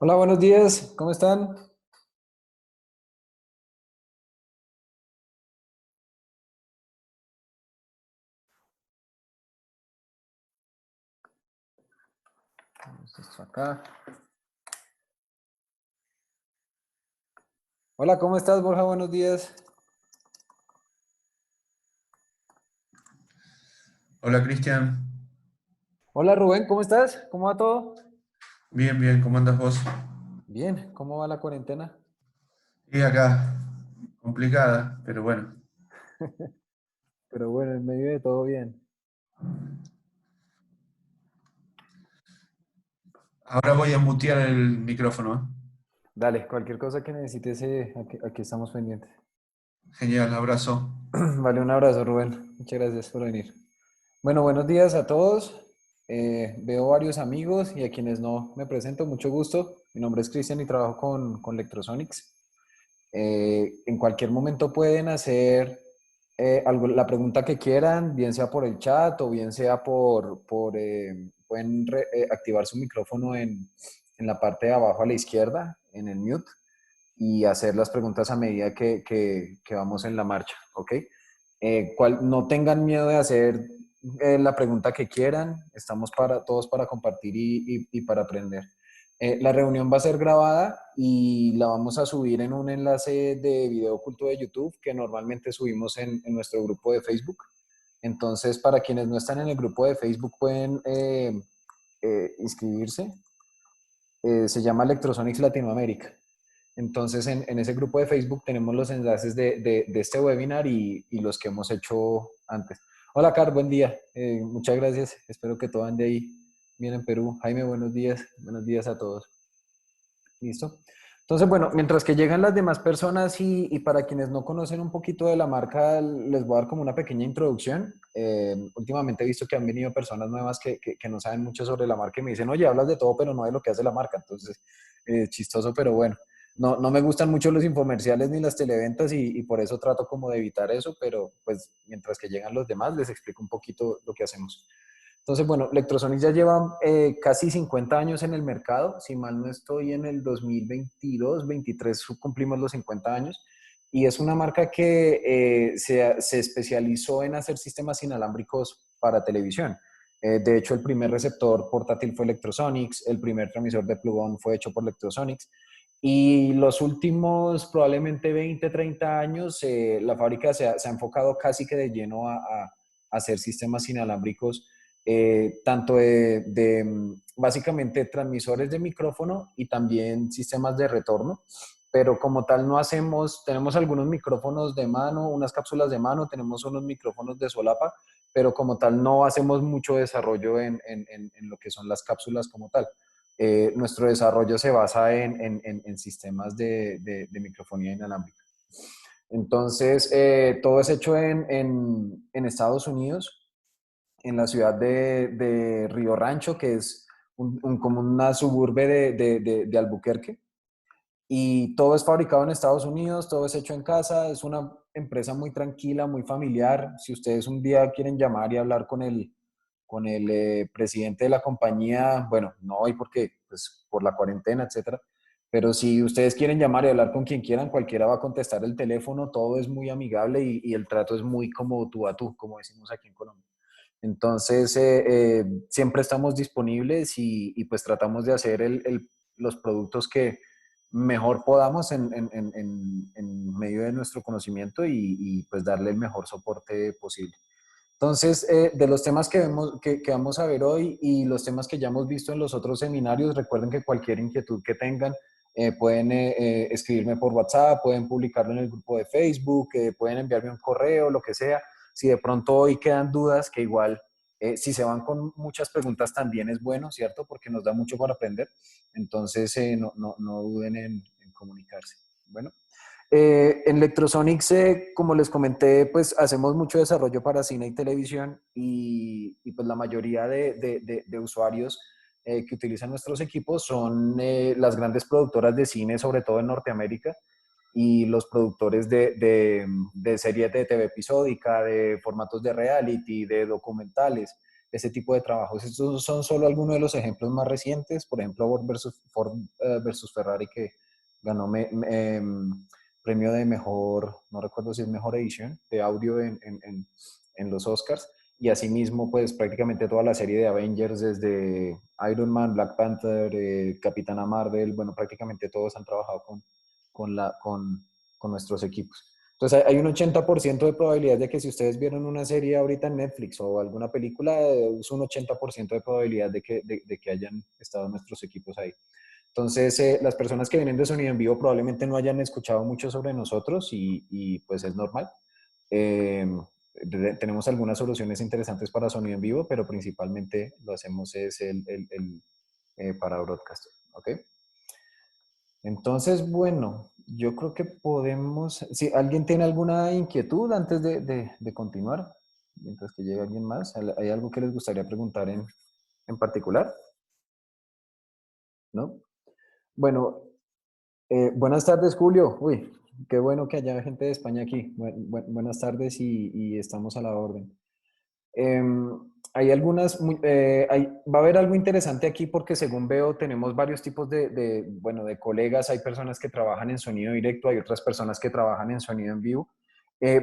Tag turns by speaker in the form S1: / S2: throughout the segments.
S1: Hola, buenos días, ¿cómo están? Vamos esto acá. Hola, ¿cómo estás, Borja? Buenos días.
S2: Hola Cristian,
S1: Hola, Rubén, ¿cómo estás? ¿Cómo va todo?
S2: bien, bien, ¿cómo andas vos?
S1: Bien, ¿cómo va la cuarentena?
S2: Y acá, complicada, pero bueno.
S1: Pero bueno, en medio de todo bien.
S2: Ahora voy a mutear el micrófono.
S1: Dale, cualquier cosa que necesites, aquí estamos pendientes.
S2: Genial, abrazo.
S1: Vale, un abrazo, Rubén. Muchas gracias por venir. Bueno, buenos días a todos. Veo varios amigos y a quienes no me presento, mucho gusto. Mi nombre es Cristian y trabajo con Electrosonics. En cualquier momento pueden hacer la pregunta que quieran, bien sea por el chat o bien sea pueden activar su micrófono en la parte de abajo a la izquierda, en el mute, y hacer las preguntas a medida que vamos en la marcha, ¿ok? No tengan miedo de hacer la pregunta que quieran, estamos todos para compartir y para aprender. La reunión va a ser grabada y la vamos a subir en un enlace de video oculto de YouTube que normalmente subimos en nuestro grupo de Facebook. Entonces, para quienes no están en el grupo de Facebook pueden inscribirse. Se llama Electrosonics Latinoamérica. Entonces, en ese grupo de Facebook tenemos los enlaces de este webinar y los que hemos hecho antes. Hola, Car, buen día. Muchas gracias. Espero que todo ande ahí bien en Perú. Jaime, buenos días. Buenos días a todos. ¿Listo? Entonces, bueno, mientras que llegan las demás personas y para quienes no conocen un poquito de la marca, les voy a dar como una pequeña introducción. Últimamente he visto que han venido personas nuevas que no saben mucho sobre la marca y me dicen, oye, hablas de todo, pero no de lo que hace la marca. Entonces, chistoso, pero bueno. No me gustan mucho los infomerciales ni las televentas y por eso trato como de evitar eso, pero pues mientras que llegan los demás les explico un poquito lo que hacemos. Entonces, bueno, Electrosonics ya lleva casi 50 años en el mercado. Si mal no estoy, en el 2022, 23 cumplimos los 50 años. Y es una marca que se especializó en hacer sistemas inalámbricos para televisión. De hecho, el primer receptor portátil fue Electrosonics, el primer transmisor de plug-on fue hecho por Electrosonics. Y los últimos probablemente 20, 30 años, la fábrica se ha enfocado casi que de lleno a hacer sistemas inalámbricos tanto básicamente transmisores de micrófono y también sistemas de retorno, pero como tal no hacemos, tenemos algunos micrófonos de mano, unas cápsulas de mano, tenemos unos micrófonos de solapa, pero como tal no hacemos mucho desarrollo en lo que son las cápsulas como tal. Nuestro desarrollo se basa en sistemas de microfonía inalámbrica. Entonces, todo es hecho en Estados Unidos, en la ciudad de Río Rancho, que es como una suburbe de Albuquerque. Y todo es fabricado en Estados Unidos, todo es hecho en casa, es una empresa muy tranquila, muy familiar. Si ustedes un día quieren llamar y hablar con el presidente de la compañía, bueno, no hoy porque, pues, por la cuarentena, etcétera, pero si ustedes quieren llamar y hablar con quien quieran, cualquiera va a contestar el teléfono, todo es muy amigable y el trato es muy como tú a tú, como decimos aquí en Colombia. Entonces, siempre estamos disponibles y pues tratamos de hacer los productos que mejor podamos en medio de nuestro conocimiento pues darle el mejor soporte posible. Entonces, de los temas que vamos a ver hoy y los temas que ya hemos visto en los otros seminarios, recuerden que cualquier inquietud que tengan, pueden escribirme por WhatsApp, pueden publicarlo en el grupo de Facebook, pueden enviarme un correo, lo que sea. Si de pronto hoy quedan dudas, que igual, si se van con muchas preguntas también es bueno, ¿cierto? Porque nos da mucho para aprender. Entonces, no duden en comunicarse. Bueno. En Electrosonics, como les comenté, pues hacemos mucho desarrollo para cine y televisión pues la mayoría de usuarios que utilizan nuestros equipos son las grandes productoras de cine, sobre todo en Norteamérica, y los productores de series de TV episódica, de formatos de reality, de documentales. ese tipo de trabajos. Estos son solo algunos de los ejemplos más recientes, por ejemplo, Ford versus Ferrari, que ganó premio de mejor, no recuerdo si es mejor edición de audio en los Oscars. Y asimismo, pues prácticamente toda la serie de Avengers, desde Iron Man, Black Panther, Capitana Marvel, bueno, prácticamente todos han trabajado con nuestros equipos. Entonces hay un 80% de probabilidad de que si ustedes vieron una serie ahorita en Netflix o alguna película, es un 80% de probabilidad de que hayan estado nuestros equipos ahí. Entonces, las personas que vienen de sonido en vivo probablemente no hayan escuchado mucho sobre nosotros y pues es normal. Eh, Tenemos algunas soluciones interesantes para sonido en vivo, pero principalmente lo hacemos es para broadcast. ¿Ok? Entonces, bueno, yo creo que podemos, si alguien tiene alguna inquietud antes de continuar, mientras que llegue alguien más, ¿hay algo que les gustaría preguntar en particular? ¿No? Bueno, buenas tardes, Julio. Uy, qué bueno que haya gente de España aquí. Buenas tardes y estamos a la orden. Hay va a haber algo interesante aquí porque según veo tenemos varios tipos bueno, de colegas. Hay personas que trabajan en sonido directo, hay otras personas que trabajan en sonido en vivo.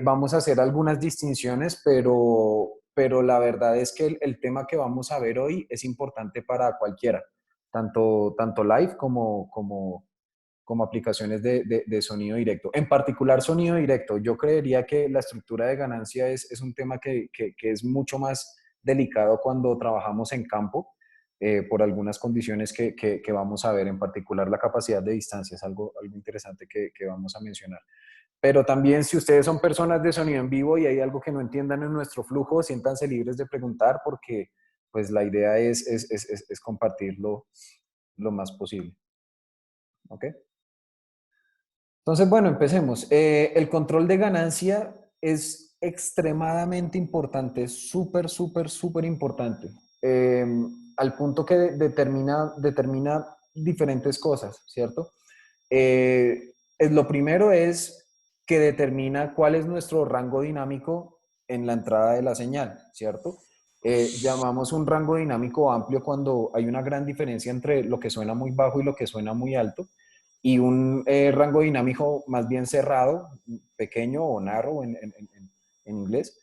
S1: Vamos a hacer algunas distinciones, pero la verdad es que el tema que vamos a ver hoy es importante para cualquiera, tanto live como aplicaciones de sonido directo. En particular, sonido directo. Yo creería que la estructura de ganancia es un tema que es mucho más delicado cuando trabajamos en campo, por algunas condiciones que vamos a ver, en particular la capacidad de distancia, es algo interesante que vamos a mencionar. Pero también si ustedes son personas de sonido en vivo y hay algo que no entiendan en nuestro flujo, siéntanse libres de preguntar porque pues la idea es compartirlo lo más posible. ¿Ok? Entonces, bueno, empecemos. El control de ganancia es extremadamente importante, súper importante, eh, al punto que determina diferentes cosas, ¿cierto? Lo primero es que determina cuál es nuestro rango dinámico en la entrada de la señal, ¿cierto? Llamamos un rango dinámico amplio cuando hay una gran diferencia entre lo que suena muy bajo y lo que suena muy alto, y un rango dinámico más bien cerrado, pequeño o narrow en inglés,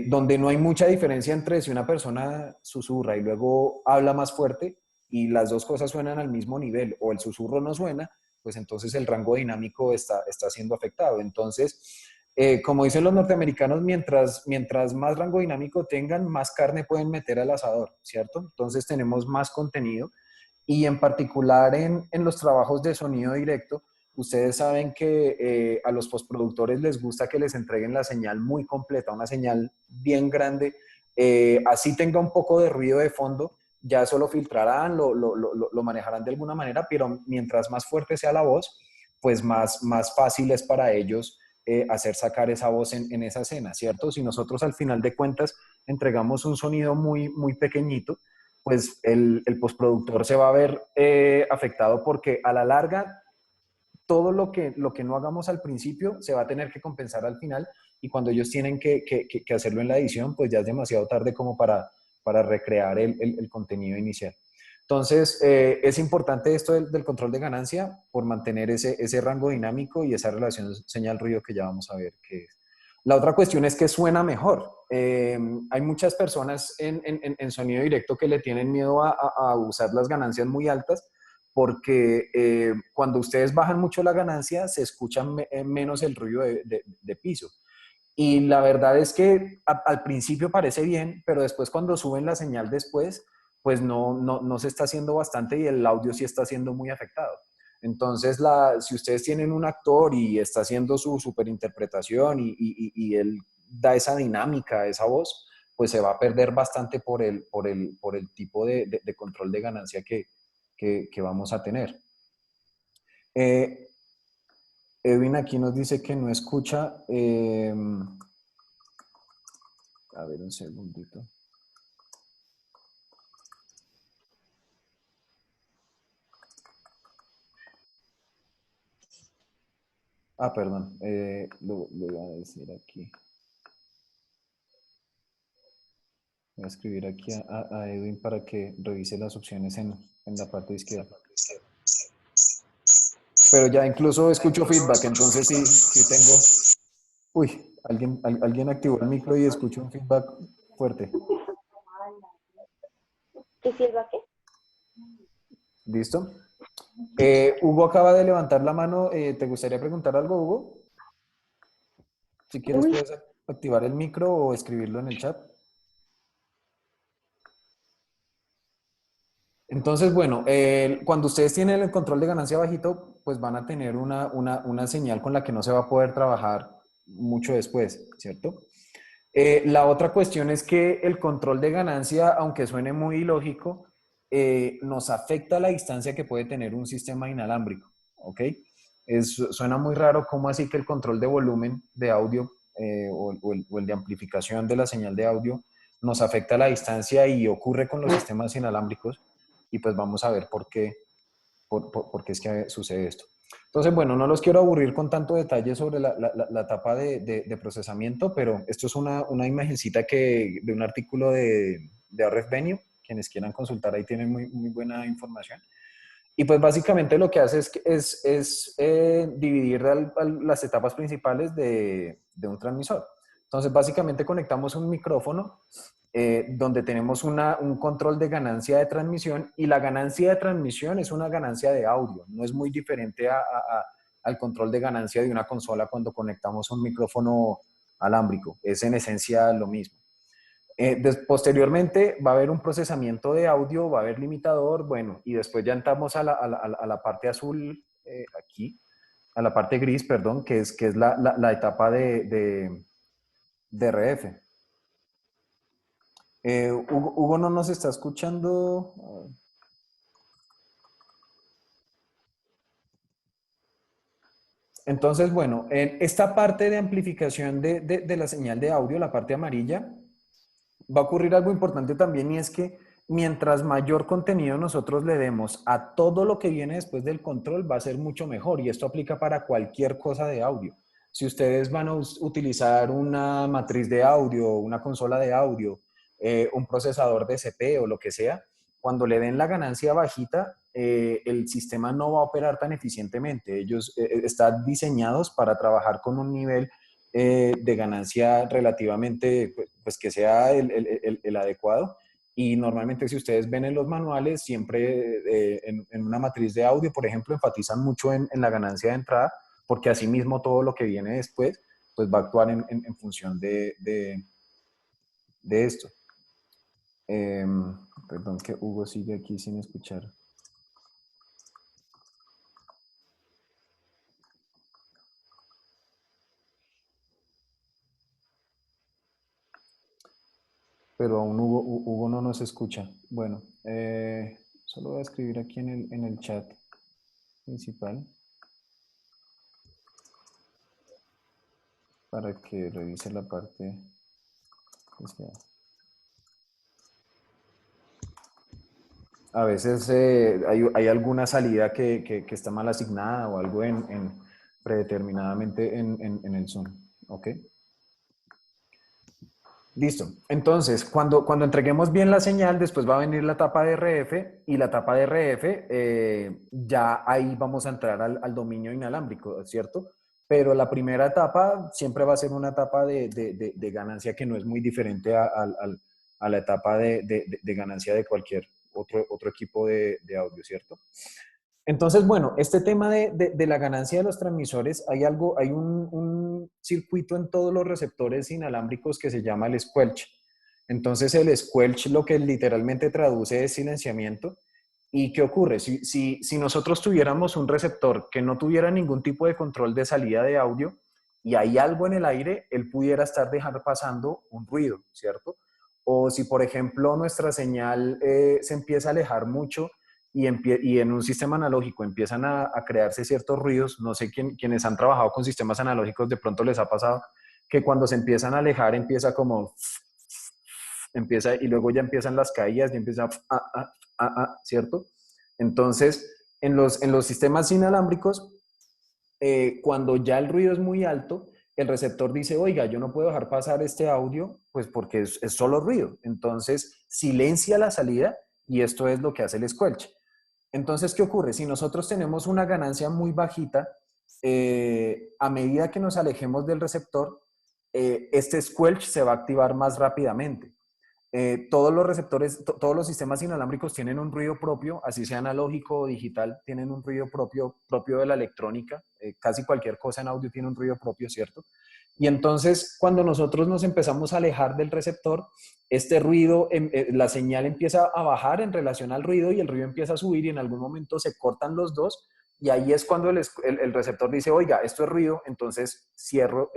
S1: donde no hay mucha diferencia entre si una persona susurra y luego habla más fuerte y las dos cosas suenan al mismo nivel o el susurro no suena, pues entonces el rango dinámico está siendo afectado. Entonces, como dicen los norteamericanos, mientras más rango dinámico tengan, más carne pueden meter al asador, ¿cierto? Entonces tenemos más contenido y en particular en los trabajos de sonido directo, ustedes saben que a los postproductores les gusta que les entreguen la señal muy completa, una señal bien grande, así tenga un poco de ruido de fondo, ya eso lo filtrarán, lo manejarán de alguna manera, pero mientras más fuerte sea la voz, pues más fácil es para ellos hacer sacar esa voz en esa escena, ¿cierto? Si nosotros al final de cuentas entregamos un sonido muy pequeñito, pues el postproductor se va a ver afectado porque a la larga todo lo que no hagamos al principio se va a tener que compensar al final, y cuando ellos tienen que hacerlo en la edición, pues ya es demasiado tarde como para recrear el contenido inicial. Entonces, es importante esto del control de ganancia por mantener ese rango dinámico y esa relación señal-ruido que ya vamos a ver qué es. La otra cuestión es que suena mejor. Hay muchas personas en sonido directo que le tienen miedo a usar las ganancias muy altas porque cuando ustedes bajan mucho la ganancia se escucha menos el ruido de piso. Y la verdad es que al principio parece bien, pero después cuando suben la señal después, pues no se está haciendo bastante y el audio sí está siendo muy afectado. Entonces, si ustedes tienen un actor y está haciendo su superinterpretación y él da esa dinámica, esa voz, pues se va a perder bastante por el tipo de control de ganancia que vamos a tener. Eh, Edwin aquí nos dice que no escucha. A ver, un segundito. Ah, perdón, lo iba a decir aquí. Voy a escribir aquí a Edwin para que revise las opciones en la parte izquierda. Pero ya incluso escucho feedback, entonces sí tengo... Uy, alguien activó el micro y escucho un feedback fuerte.
S3: ¿Qué sirva qué?
S1: ¿Listo? Hugo acaba de levantar la mano. ¿Te gustaría preguntar algo, Hugo? Si quieres
S3: Uy,
S1: puedes activar el micro o escribirlo en el chat. Entonces, bueno, cuando ustedes tienen el control de ganancia bajito, pues van a tener una señal con la que no se va a poder trabajar mucho después, ¿cierto? La otra cuestión es que el control de ganancia, aunque suene muy ilógico, nos afecta la distancia que puede tener un sistema inalámbrico, ¿ok? Suena muy raro cómo así que el control de volumen de audio o el de amplificación de la señal de audio nos afecta la distancia y ocurre con los sistemas inalámbricos y pues vamos a ver por qué es que sucede esto. Entonces, bueno, no los quiero aburrir con tanto detalle sobre la etapa de procesamiento, pero esto es una imagencita de un artículo de RF Venue. Quienes quieran consultar ahí tienen muy buena información. Y pues básicamente lo que hace es dividir las etapas principales de un transmisor. Entonces básicamente conectamos un micrófono donde tenemos un control de ganancia de transmisión y la ganancia de transmisión es una ganancia de audio, no es muy diferente al control de ganancia de una consola cuando conectamos un micrófono alámbrico, es en esencia lo mismo. Posteriormente va a haber un procesamiento de audio, va a haber limitador, bueno, y después ya entramos a la parte azul, aquí, a la parte gris, perdón, que es la etapa de RF. Hugo no nos está escuchando. Entonces, bueno, en esta parte de amplificación de la señal de audio, la parte amarilla, va a ocurrir algo importante también y es que mientras mayor contenido nosotros le demos a todo lo que viene después del control va a ser mucho mejor y esto aplica para cualquier cosa de audio. Si ustedes van a utilizar una matriz de audio, una consola de audio, un procesador DCP o lo que sea, cuando le den la ganancia bajita, el sistema no va a operar tan eficientemente. Ellos están diseñados para trabajar con un nivel de ganancia relativamente, pues que sea el adecuado. Y normalmente si ustedes ven en los manuales, siempre en una matriz de audio, por ejemplo, enfatizan mucho en la ganancia de entrada, porque asimismo todo lo que viene después, pues va a actuar en función de esto. Perdón que Hugo sigue aquí sin escuchar. Pero aún Hugo no nos escucha. Bueno, solo voy a escribir aquí en el chat principal para que revise la parte. A veces hay alguna salida que está mal asignada o algo predeterminadamente en el Zoom. ¿Ok? Listo. Entonces, cuando entreguemos bien la señal, después va a venir la etapa de RF y la etapa de RF, ya ahí vamos a entrar al dominio inalámbrico, ¿cierto? Pero la primera etapa siempre va a ser una etapa de ganancia que no es muy diferente a la etapa de ganancia de cualquier otro equipo de audio, ¿cierto? Entonces, bueno, este tema de la ganancia de los transmisores, hay un circuito en todos los receptores inalámbricos que se llama el squelch. Entonces, el squelch lo que literalmente traduce es silenciamiento. ¿Y qué ocurre? Si nosotros tuviéramos un receptor que no tuviera ningún tipo de control de salida de audio y hay algo en el aire, él pudiera estar dejando pasando un ruido, ¿cierto? O si, por ejemplo, nuestra señal se empieza a alejar mucho y en un sistema analógico empiezan a crearse ciertos ruidos, no sé quienes han trabajado con sistemas analógicos de pronto les ha pasado que cuando se empiezan a alejar empieza como, empieza y luego ya empiezan las caídas y empieza ¿cierto? Entonces, en los sistemas inalámbricos, cuando ya el ruido es muy alto, el receptor dice, oiga, yo no puedo dejar pasar este audio, pues porque es solo ruido. Entonces, silencia la salida y esto es lo que hace el squelch. Entonces, ¿qué ocurre? Si nosotros tenemos una ganancia muy bajita, a medida que nos alejemos del receptor, este squelch se va a activar más rápidamente. Todos los receptores, todos los sistemas inalámbricos tienen un ruido propio, así sea analógico o digital, tienen un ruido propio de la electrónica. Casi cualquier cosa en audio tiene un ruido propio, ¿cierto? Y entonces, cuando nosotros nos empezamos a alejar del receptor, este ruido, la señal empieza a bajar en relación al ruido y el ruido empieza a subir y en algún momento se cortan los dos y ahí es cuando el receptor dice, oiga, esto es ruido, entonces cierro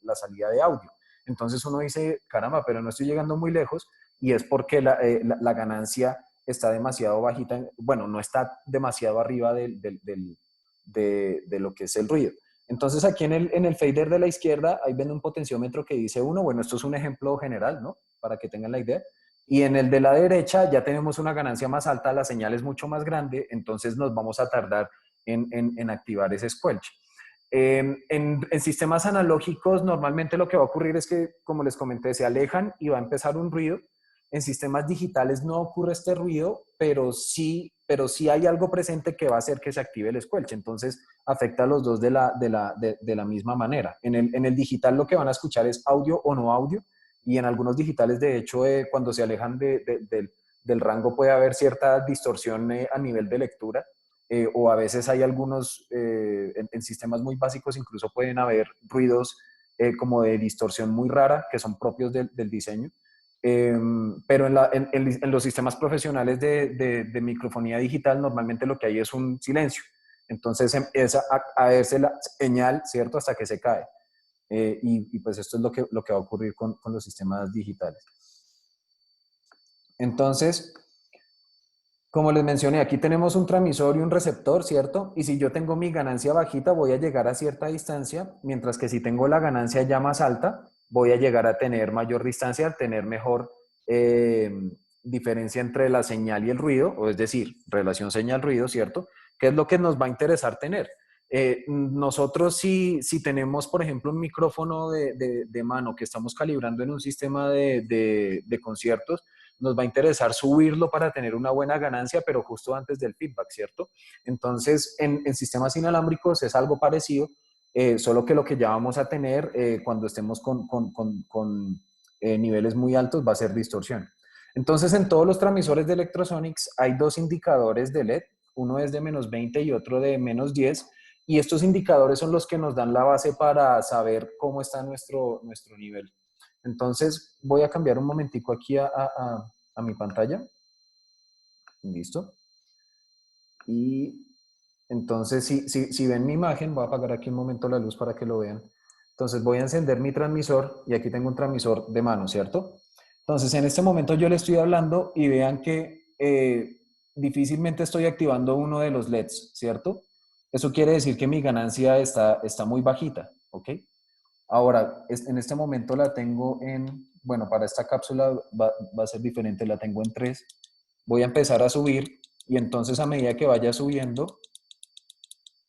S1: la salida de audio. Entonces uno dice, caramba, pero no estoy llegando muy lejos y es porque la ganancia está demasiado bajita, bueno, no está demasiado arriba de lo que es el ruido. Entonces aquí en el fader de la izquierda, ahí ven un potenciómetro que dice 1, bueno, esto es un ejemplo general, ¿no? Para que tengan la idea. Y en el de la derecha ya tenemos una ganancia más alta, la señal es mucho más grande, entonces nos vamos a tardar en activar ese squelch. En sistemas analógicos, normalmente lo que va a ocurrir es que, como les comenté, se alejan y va a empezar un ruido. En sistemas digitales no ocurre este ruido, pero sí hay algo presente que va a hacer que se active el squelch. Entonces, afecta a los dos de la misma manera. En el digital lo que van a escuchar es audio o no audio, y en algunos digitales, de hecho, cuando se alejan del rango puede haber cierta distorsión a nivel de lectura. O a veces hay algunos, en sistemas muy básicos incluso pueden haber ruidos como de distorsión muy rara que son propios del diseño. Pero en los sistemas profesionales de microfonía digital normalmente lo que hay es un silencio. Entonces empieza a verse la señal, ¿cierto? Hasta que se cae. Y pues esto es lo que va a ocurrir con los sistemas digitales. Entonces, como les mencioné, aquí tenemos un transmisor y un receptor, ¿cierto? Y si yo tengo mi ganancia bajita, voy a llegar a cierta distancia, mientras que si tengo la ganancia ya más alta, voy a llegar a tener mayor distancia, tener mejor eh, diferencia entre la señal y el ruido, o es decir, relación señal-ruido, ¿cierto? ¿Qué es lo que nos va a interesar tener? Nosotros si tenemos, por ejemplo, un micrófono de mano que estamos calibrando en un sistema de conciertos, nos va a interesar subirlo para tener una buena ganancia, pero justo antes del feedback, ¿cierto? Entonces, en sistemas inalámbricos es algo parecido, solo que lo que ya vamos a tener cuando estemos con niveles muy altos va a ser distorsión. Entonces, en todos los transmisores de Electrosonics hay dos indicadores de LED, uno es de -20 y otro de -10, y estos indicadores son los que nos dan la base para saber cómo está nuestro nivel. Entonces voy a cambiar un momentico aquí a mi pantalla. Listo. Y entonces si ven mi imagen, voy a apagar aquí un momento la luz para que lo vean. Entonces voy a encender mi transmisor y aquí tengo un transmisor de mano, ¿cierto? Entonces en este momento yo le estoy hablando y vean que difícilmente estoy activando uno de los LEDs, ¿cierto? Eso quiere decir que mi ganancia está muy bajita, ¿ok? Ahora, en este momento la tengo bueno, para esta cápsula va a ser diferente, la tengo en 3. Voy a empezar a subir y entonces a medida que vaya subiendo,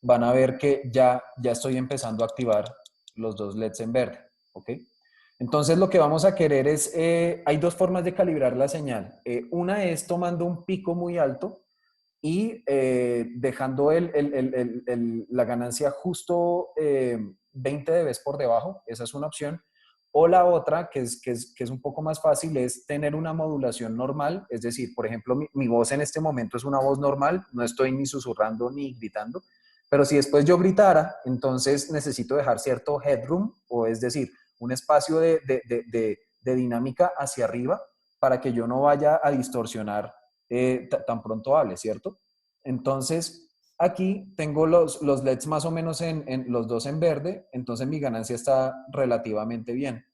S1: van a ver que ya estoy empezando a activar los dos LEDs en verde, ¿ok? Entonces lo que vamos a querer es, hay dos formas de calibrar la señal. Una es tomando un pico muy alto y dejando la ganancia justo 20 dB por debajo, esa es una opción. O la otra, que es un poco más fácil, es tener una modulación normal, es decir, por ejemplo, mi voz en este momento es una voz normal, no estoy ni susurrando ni gritando, pero si después yo gritara, entonces necesito dejar cierto headroom, o es decir, un espacio de dinámica hacia arriba para que yo no vaya a distorsionar tan pronto hable, ¿cierto? Entonces, aquí tengo los LEDs más o menos en los dos en verde, entonces mi ganancia está relativamente bien.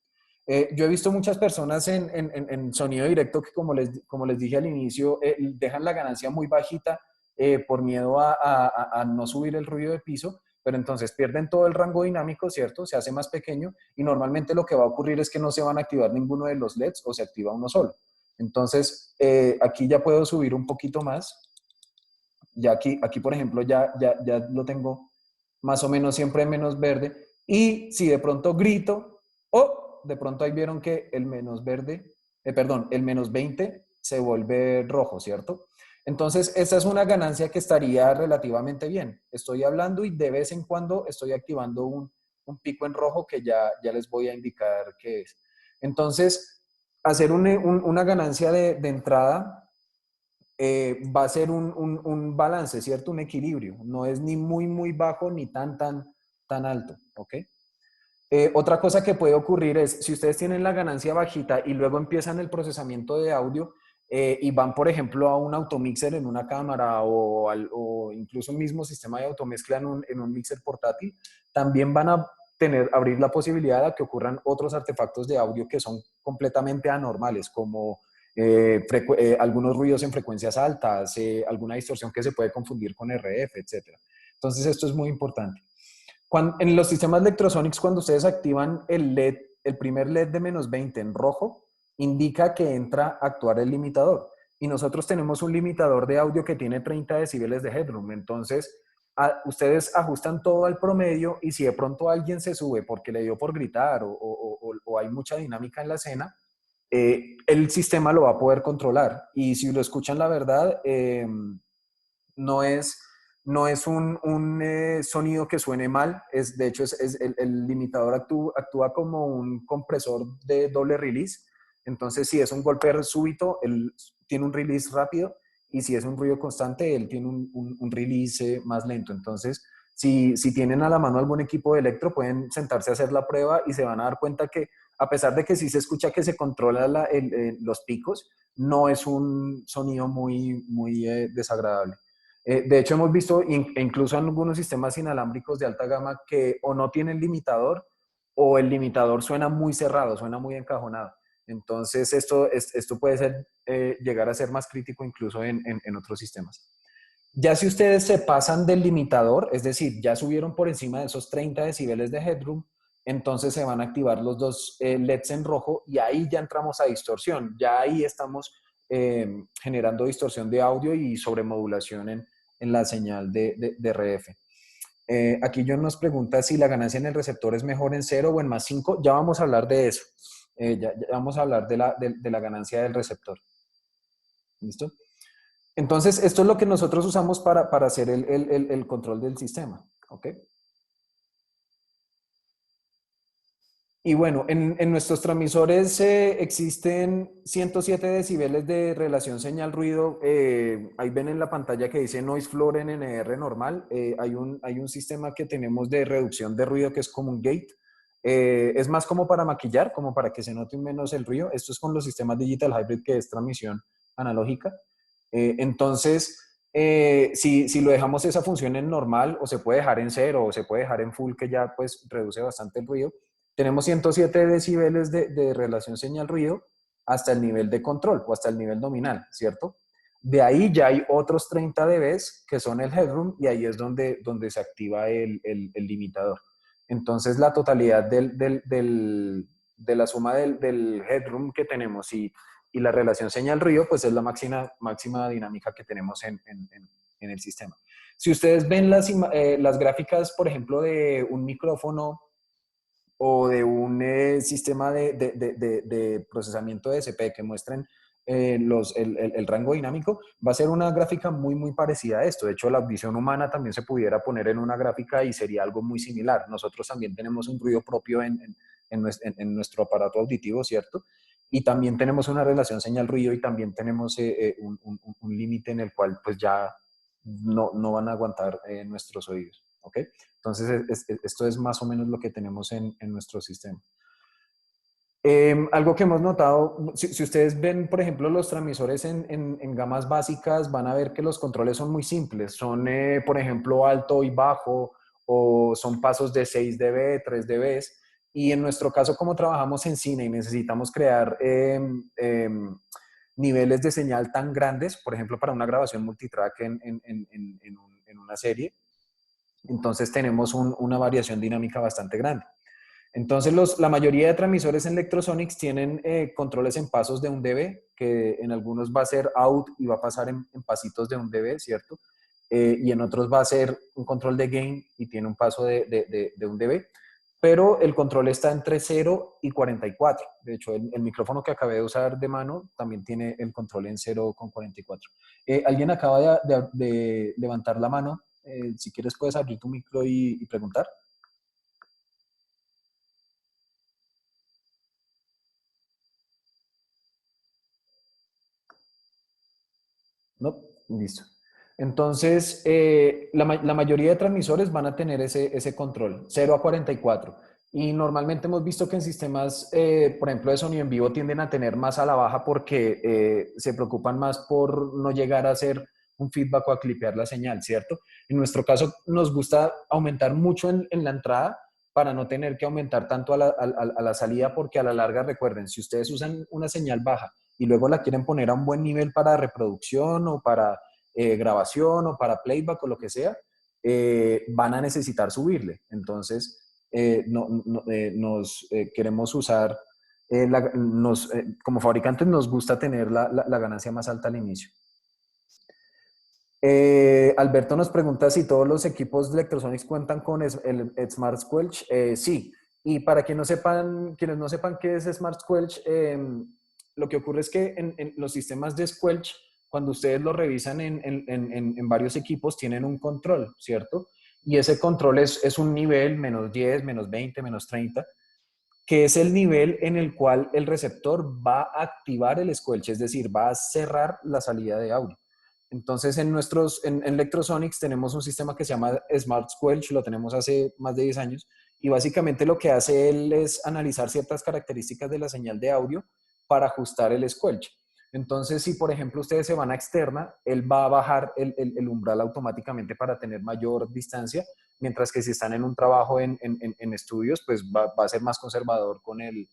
S1: Yo he visto muchas personas en sonido directo que, como les dije al inicio, dejan la ganancia muy bajita por miedo a no subir el ruido de piso, pero entonces pierden todo el rango dinámico, ¿cierto? Se hace más pequeño y normalmente lo que va a ocurrir es que no se van a activar ninguno de los LEDs o se activa uno solo. Entonces, aquí ya puedo subir un poquito más. Ya aquí por ejemplo, ya lo tengo más o menos siempre menos verde, Y si de pronto grito, o de pronto ahí vieron que el menos verde, perdón, el menos 20 se vuelve rojo, ¿cierto? Entonces, esa es una ganancia que estaría relativamente bien. Estoy hablando y de vez en cuando estoy activando un pico en rojo que ya les voy a indicar qué es. Entonces, hacer una ganancia de entrada va a ser un balance, ¿cierto? Un equilibrio. No es ni muy, muy bajo ni tan alto, ¿ok? Otra cosa que puede ocurrir es, si ustedes tienen la ganancia bajita y luego empiezan el procesamiento de audio y van, por ejemplo, a un automixer en una cámara o incluso un mismo sistema de automezcla en un mixer portátil, también van a abrir la posibilidad de que ocurran otros artefactos de audio que son completamente anormales, como algunos ruidos en frecuencias altas, alguna distorsión que se puede confundir con RF, etc. Entonces, esto es muy importante. En los sistemas Lectrosonics, cuando ustedes activan el LED, el primer LED de menos 20 en rojo, indica que entra a actuar el limitador. Y nosotros tenemos un limitador de audio que tiene 30 decibeles de headroom. Entonces, ustedes ajustan todo al promedio y si de pronto alguien se sube porque le dio por gritar o hay mucha dinámica en la escena, el sistema lo va a poder controlar. Y si lo escuchan la verdad, no es, no es un sonido que suene mal, de hecho el limitador actúa como un compresor de doble release, entonces si es un golpe súbito, él tiene un release rápido y si es un ruido constante, él tiene un release más lento. Entonces, si tienen a la mano algún equipo de electro, pueden sentarse a hacer la prueba y se van a dar cuenta que a pesar de que sí se escucha que se controla los picos, no es un sonido muy desagradable. De hecho, hemos visto incluso en algunos sistemas inalámbricos de alta gama que o no tienen limitador o el limitador suena muy cerrado, suena muy encajonado. Entonces, esto puede llegar a ser más crítico incluso en otros sistemas. Ya si ustedes se pasan del limitador, es decir, ya subieron por encima de esos 30 decibeles de headroom, entonces se van a activar los dos LEDs en rojo y ahí ya entramos a distorsión. Ya ahí estamos generando distorsión de audio y sobremodulación en la señal de RF. Aquí John nos pregunta si la ganancia en el receptor es mejor en 0 o en más 5. Ya vamos a hablar de eso. Ya vamos a hablar de la ganancia del receptor. ¿Listo? Entonces, esto es lo que nosotros usamos para hacer el control del sistema. ¿Ok? Y bueno, en nuestros transmisores existen 107 decibeles de relación señal-ruido. Ahí ven en la pantalla que dice Noise Floor en NR normal. Hay un sistema que tenemos de reducción de ruido que es como un gate. Es más como para maquillar, como para que se note menos el ruido. Esto es con los sistemas Digital Hybrid, que es transmisión analógica. Entonces, si lo dejamos esa función en normal, o se puede dejar en 0, o se puede dejar en full, que ya pues reduce bastante el ruido, tenemos 107 decibeles de relación señal-ruido hasta el nivel de control o hasta el nivel nominal, ¿cierto? De ahí ya hay otros 30 dBs que son el headroom y ahí es donde se activa el limitador. Entonces la totalidad de la suma del headroom que tenemos y la relación señal-ruido, pues es la máxima dinámica que tenemos en el sistema. Si ustedes ven las gráficas, por ejemplo, de un micrófono o de un sistema de procesamiento de SP que muestren el rango dinámico, va a ser una gráfica muy parecida a esto. De hecho, la audición humana también se pudiera poner en una gráfica y sería algo muy similar. Nosotros también tenemos un ruido propio en nuestro aparato auditivo, ¿cierto? Y también tenemos una relación señal-ruido y también tenemos un límite en el cual pues ya no van a aguantar nuestros oídos, ¿ok? Entonces, esto es más o menos lo que tenemos en nuestro sistema. Algo que hemos notado, si ustedes ven, por ejemplo, los transmisores en gamas básicas, van a ver que los controles son muy simples. Son, por ejemplo, alto y bajo, o son pasos de 6 dB, 3 dB. Y en nuestro caso, como trabajamos en cine y necesitamos crear niveles de señal tan grandes, por ejemplo, para una grabación multitrack en una serie, entonces tenemos una variación dinámica bastante grande. Entonces, la mayoría de transmisores en Electrosonics tienen controles en pasos de 1 dB, que en algunos va a ser out y va a pasar en pasitos de 1 dB, ¿cierto? Y en otros va a ser un control de gain y tiene un paso de 1 dB. pero el control está entre 0 y 44. De hecho, el micrófono que acabé de usar de mano también tiene el control en 0,44. ¿Alguien acaba de levantar la mano? Si quieres puedes abrir tu micro y preguntar. No, listo. Entonces, la mayoría de transmisores van a tener ese control, 0 a 44. Y normalmente hemos visto que en sistemas, por ejemplo, de sonido en vivo tienden a tener más a la baja porque se preocupan más por no llegar a hacer un feedback o a clipear la señal, ¿cierto? En nuestro caso, nos gusta aumentar mucho en la entrada para no tener que aumentar tanto a la salida, porque a la larga, recuerden, si ustedes usan una señal baja y luego la quieren poner a un buen nivel para reproducción o para grabación o para playback o lo que sea, van a necesitar subirle. Entonces, queremos usar, como fabricantes nos gusta tener la ganancia más alta al inicio. Alberto nos pregunta si todos los equipos de Electrosonics cuentan con el Smart Squelch. Sí, y para quienes no sepan qué es Smart Squelch, lo que ocurre es que en los sistemas de Squelch, cuando ustedes lo revisan en varios equipos, tienen un control, ¿cierto? Y ese control es un nivel -10, -20, -30, que es el nivel en el cual el receptor va a activar el squelch, es decir, va a cerrar la salida de audio. Entonces, en Electrosonics tenemos un sistema que se llama Smart Squelch, lo tenemos hace más de 10 años, y básicamente lo que hace él es analizar ciertas características de la señal de audio para ajustar el squelch. Entonces, si por ejemplo ustedes se van a externa, él va a bajar el umbral automáticamente para tener mayor distancia, mientras que si están en un trabajo en estudios, pues va a ser más conservador con el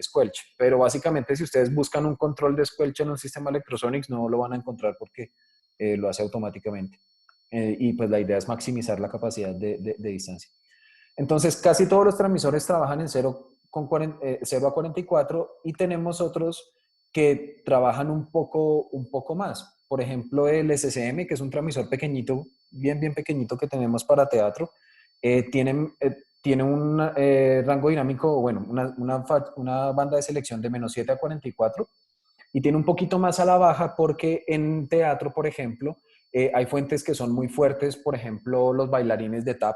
S1: squelch. Pero básicamente, si ustedes buscan un control de squelch en un sistema Electrosonics, no lo van a encontrar porque lo hace automáticamente. Y pues la idea es maximizar la capacidad de distancia. Entonces, casi todos los transmisores trabajan en 0 a 44 y tenemos otros que trabajan un poco más. Por ejemplo, el SSM, que es un transmisor pequeñito, bien pequeñito que tenemos para teatro, tiene un rango dinámico, bueno, una banda de selección de -7 a 44 y tiene un poquito más a la baja porque en teatro, por ejemplo, hay fuentes que son muy fuertes, por ejemplo, los bailarines de tap.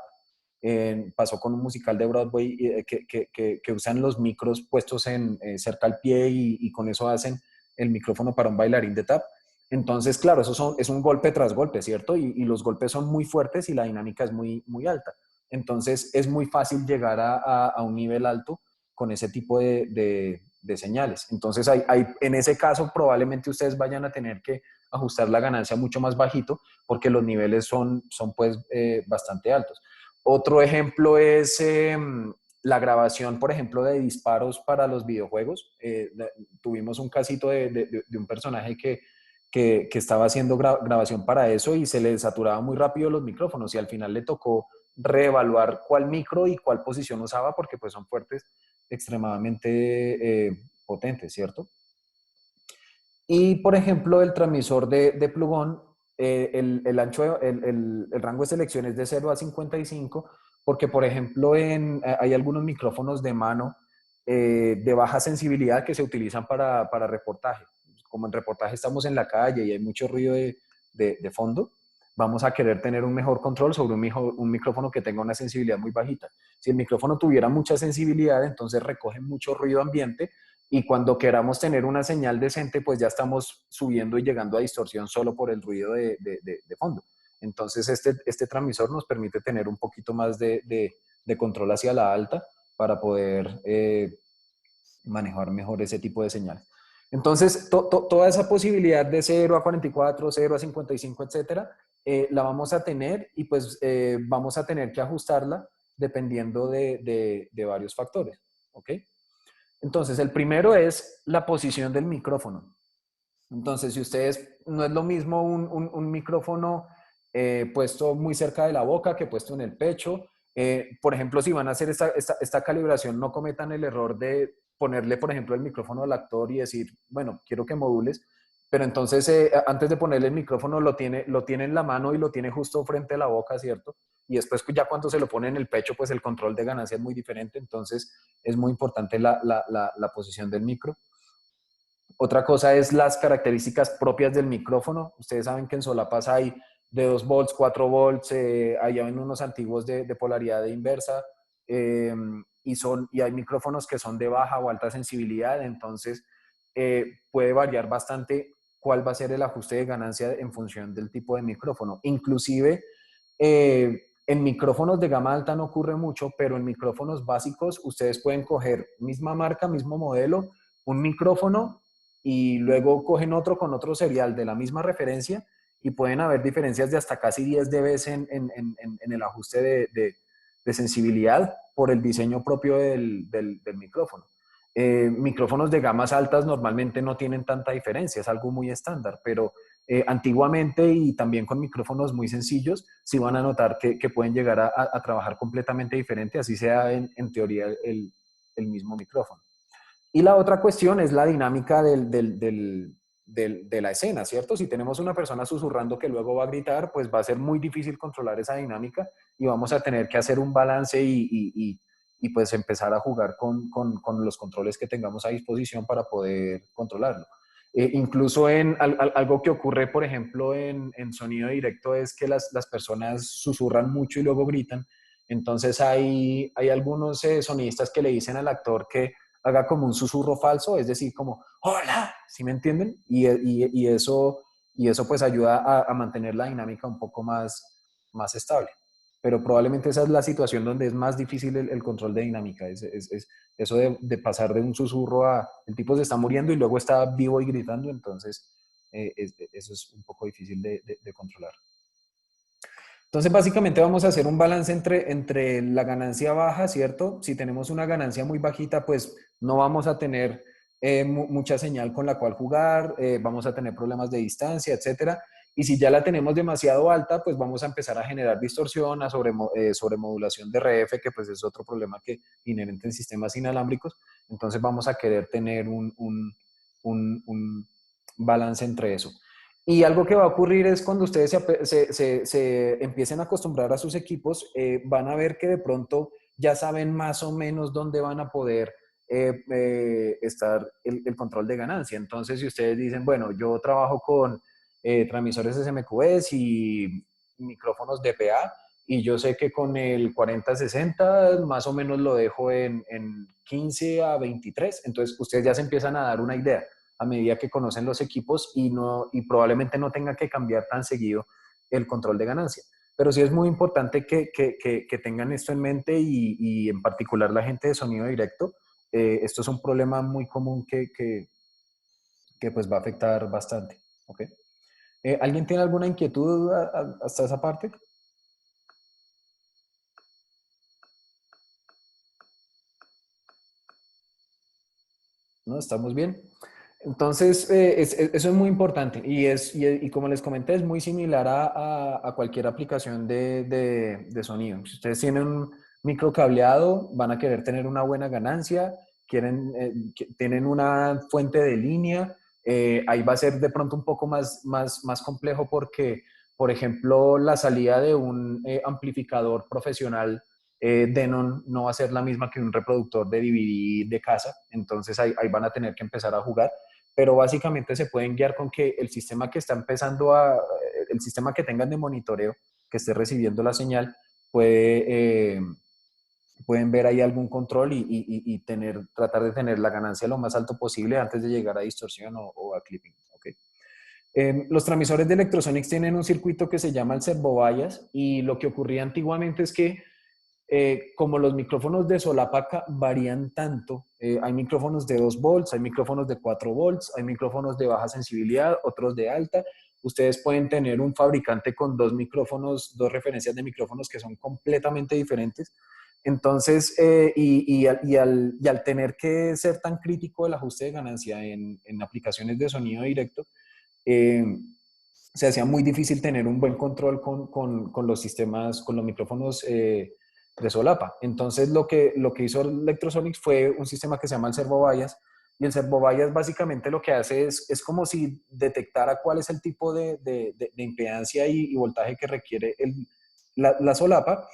S1: Pasó con un musical de Broadway que usan los micros puestos cerca al pie y con eso hacen el micrófono para un bailarín de tap. Entonces, claro, es un golpe tras golpe, ¿cierto? Y los golpes son muy fuertes y la dinámica es muy alta. Entonces, es muy fácil llegar a un nivel alto con ese tipo de señales. Entonces, en ese caso, probablemente ustedes vayan a tener que ajustar la ganancia mucho más bajito porque los niveles son pues bastante altos. Otro ejemplo es la grabación, por ejemplo, de disparos para los videojuegos. Tuvimos un casito de un personaje que estaba haciendo grabación para eso y se le saturaba muy rápido los micrófonos y al final le tocó reevaluar cuál micro y cuál posición usaba porque pues son fuertes extremadamente potentes, ¿cierto? Y, por ejemplo, el transmisor de plugón, el ancho, el rango de selección es de 0 a 55, porque, por ejemplo, hay algunos micrófonos de mano de baja sensibilidad que se utilizan para reportaje. Como en reportaje estamos en la calle y hay mucho ruido de fondo, vamos a querer tener un mejor control sobre un micrófono que tenga una sensibilidad muy bajita. Si el micrófono tuviera mucha sensibilidad, entonces recoge mucho ruido ambiente y cuando queramos tener una señal decente, pues ya estamos subiendo y llegando a distorsión solo por el ruido de fondo. Entonces, este transmisor nos permite tener un poquito más de control hacia la alta para poder manejar mejor ese tipo de señales. Entonces, toda esa posibilidad de 0 a 44, 0 a 55, etcétera, la vamos a tener y pues vamos a tener que ajustarla dependiendo de varios factores. ¿Ok? Entonces, el primero es la posición del micrófono. Entonces, si ustedes, no es lo mismo un micrófono puesto muy cerca de la boca que puesto en el pecho. Por ejemplo, si van a hacer esta calibración, no cometan el error de ponerle, por ejemplo, el micrófono al actor y decir, bueno, quiero que modules, pero entonces antes de ponerle el micrófono lo tiene en la mano y lo tiene justo frente a la boca, ¿cierto? Y después ya cuando se lo pone en el pecho, pues el control de ganancia es muy diferente, entonces es muy importante la posición del micro. Otra cosa es las características propias del micrófono. Ustedes saben que en solapas hay de 2 volts, 4 volts, hay unos antiguos de polaridad inversa, eh, y hay micrófonos que son de baja o alta sensibilidad, entonces puede variar bastante cuál va a ser el ajuste de ganancia en función del tipo de micrófono. Inclusive en micrófonos de gama alta no ocurre mucho, pero en micrófonos básicos ustedes pueden coger misma marca, mismo modelo, un micrófono y luego cogen otro con otro serial de la misma referencia y pueden haber diferencias de hasta casi 10 dB en el ajuste de sensibilidad por el diseño propio del micrófono. Micrófonos de gamas altas normalmente no tienen tanta diferencia, es algo muy estándar, pero antiguamente y también con micrófonos muy sencillos, sí van a notar que pueden llegar a trabajar completamente diferente, así sea en teoría el mismo micrófono. Y la otra cuestión es la dinámica de la escena, ¿cierto? Si tenemos una persona susurrando que luego va a gritar, pues va a ser muy difícil controlar esa dinámica y vamos a tener que hacer un balance y pues empezar a jugar con los controles que tengamos a disposición para poder controlarlo. Incluso algo que ocurre, por ejemplo, en sonido directo es que las personas susurran mucho y luego gritan. Entonces hay algunos sonidistas que le dicen al actor que haga como un susurro falso, es decir, como, hola, ¿sí me entienden? Y eso pues ayuda a mantener la dinámica un poco más estable. Pero probablemente esa es la situación donde es más difícil el control de dinámica, es eso de pasar de un susurro a el tipo se está muriendo y luego está vivo y gritando, entonces eso es un poco difícil de controlar. Entonces, básicamente vamos a hacer un balance entre la ganancia baja, ¿cierto? Si tenemos una ganancia muy bajita, pues no vamos a tener mucha señal con la cual jugar, vamos a tener problemas de distancia, etcétera. Y si ya la tenemos demasiado alta, pues vamos a empezar a generar distorsión, a sobremodulación de RF, que pues es otro problema que inherente en sistemas inalámbricos. Entonces vamos a querer tener un balance entre eso. Y algo que va a ocurrir es cuando ustedes se empiecen a acostumbrar a sus equipos, van a ver que de pronto ya saben más o menos dónde van a poder estar el control de ganancia. Entonces, si ustedes dicen, bueno, yo trabajo con transmisores SMQS y micrófonos DPA, y yo sé que con el 4060 más o menos lo dejo en 15 a 23, entonces ustedes ya se empiezan a dar una idea a medida que conocen los equipos y probablemente no tenga que cambiar tan seguido el control de ganancia. Pero sí es muy importante que tengan esto en mente y en particular la gente de sonido directo. Esto es un problema muy común que pues va a afectar bastante. ¿Okay? ¿Alguien tiene alguna inquietud hasta esa parte? ¿No? ¿Estamos bien? Entonces, eso es muy importante y como les comenté, es muy similar a cualquier aplicación de sonido. Si ustedes tienen un microcableado, van a querer tener una buena ganancia, tienen una fuente de línea, ahí va a ser de pronto un poco más complejo porque, por ejemplo, la salida de un amplificador profesional Denon no va a ser la misma que un reproductor de DVD de casa, entonces ahí van a tener que empezar a jugar, pero básicamente se pueden guiar con que el sistema que está el sistema que tengan de monitoreo, que esté recibiendo la señal, pueden ver ahí algún control y tratar de tener la ganancia lo más alto posible antes de llegar a distorsión o a clipping. ¿Okay? Los transmisores de Electrosonics tienen un circuito que se llama el servo bias y lo que ocurría antiguamente es que como los micrófonos de solapa varían tanto, hay micrófonos de 2 volts, hay micrófonos de 4 volts, hay micrófonos de baja sensibilidad, otros de alta. Ustedes pueden tener un fabricante con dos referencias de micrófonos que son completamente diferentes. Entonces, y al tener que ser tan crítico el ajuste de ganancia en aplicaciones de sonido directo, eh, se hacía muy difícil tener un buen control con los sistemas, con los micrófonos de solapa. Entonces, lo que hizo Electrosonics fue un sistema que se llama el Servo Bias, Y el servovallas básicamente lo que hace es como si detectara cuál es el tipo de impedancia y voltaje que requiere la solapa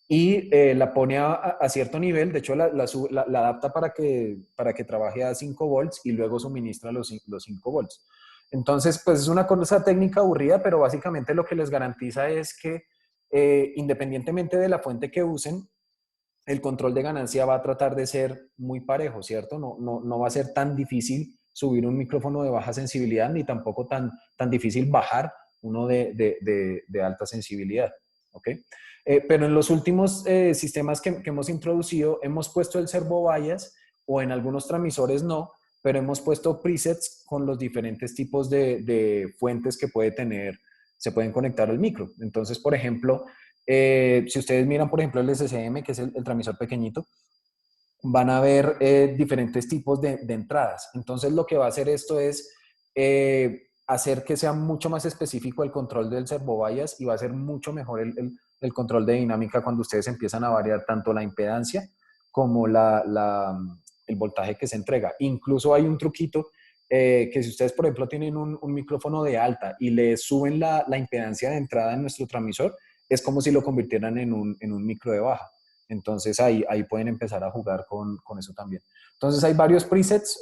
S1: y la pone a cierto nivel. De hecho la adapta para que trabaje a 5 volts y luego suministra los 5 volts. Entonces, pues es una cosa técnica aburrida, pero básicamente lo que les garantiza es que independientemente de la fuente que usen, el control de ganancia va a tratar de ser muy parejo, ¿cierto? No va a ser tan difícil subir un micrófono de baja sensibilidad ni tampoco tan difícil bajar uno de alta sensibilidad, ¿ok? Pero en los últimos sistemas que hemos introducido, hemos puesto el servo bias o en algunos transmisores no, pero hemos puesto presets con los diferentes tipos de fuentes que puede tener, se pueden conectar al micro. Entonces, por ejemplo, si ustedes miran, por ejemplo, el SSM, que es el transmisor pequeñito, van a ver diferentes tipos de entradas. Entonces, lo que va a hacer esto es hacer que sea mucho más específico el control del servobias y va a ser mucho mejor el control de dinámica cuando ustedes empiezan a variar tanto la impedancia como el voltaje que se entrega. Incluso hay un truquito que si ustedes, por ejemplo, tienen un micrófono de alta y le suben la impedancia de entrada en nuestro transmisor, es como si lo convirtieran en un micro de baja. Entonces ahí pueden empezar a jugar con eso también. Entonces hay varios presets.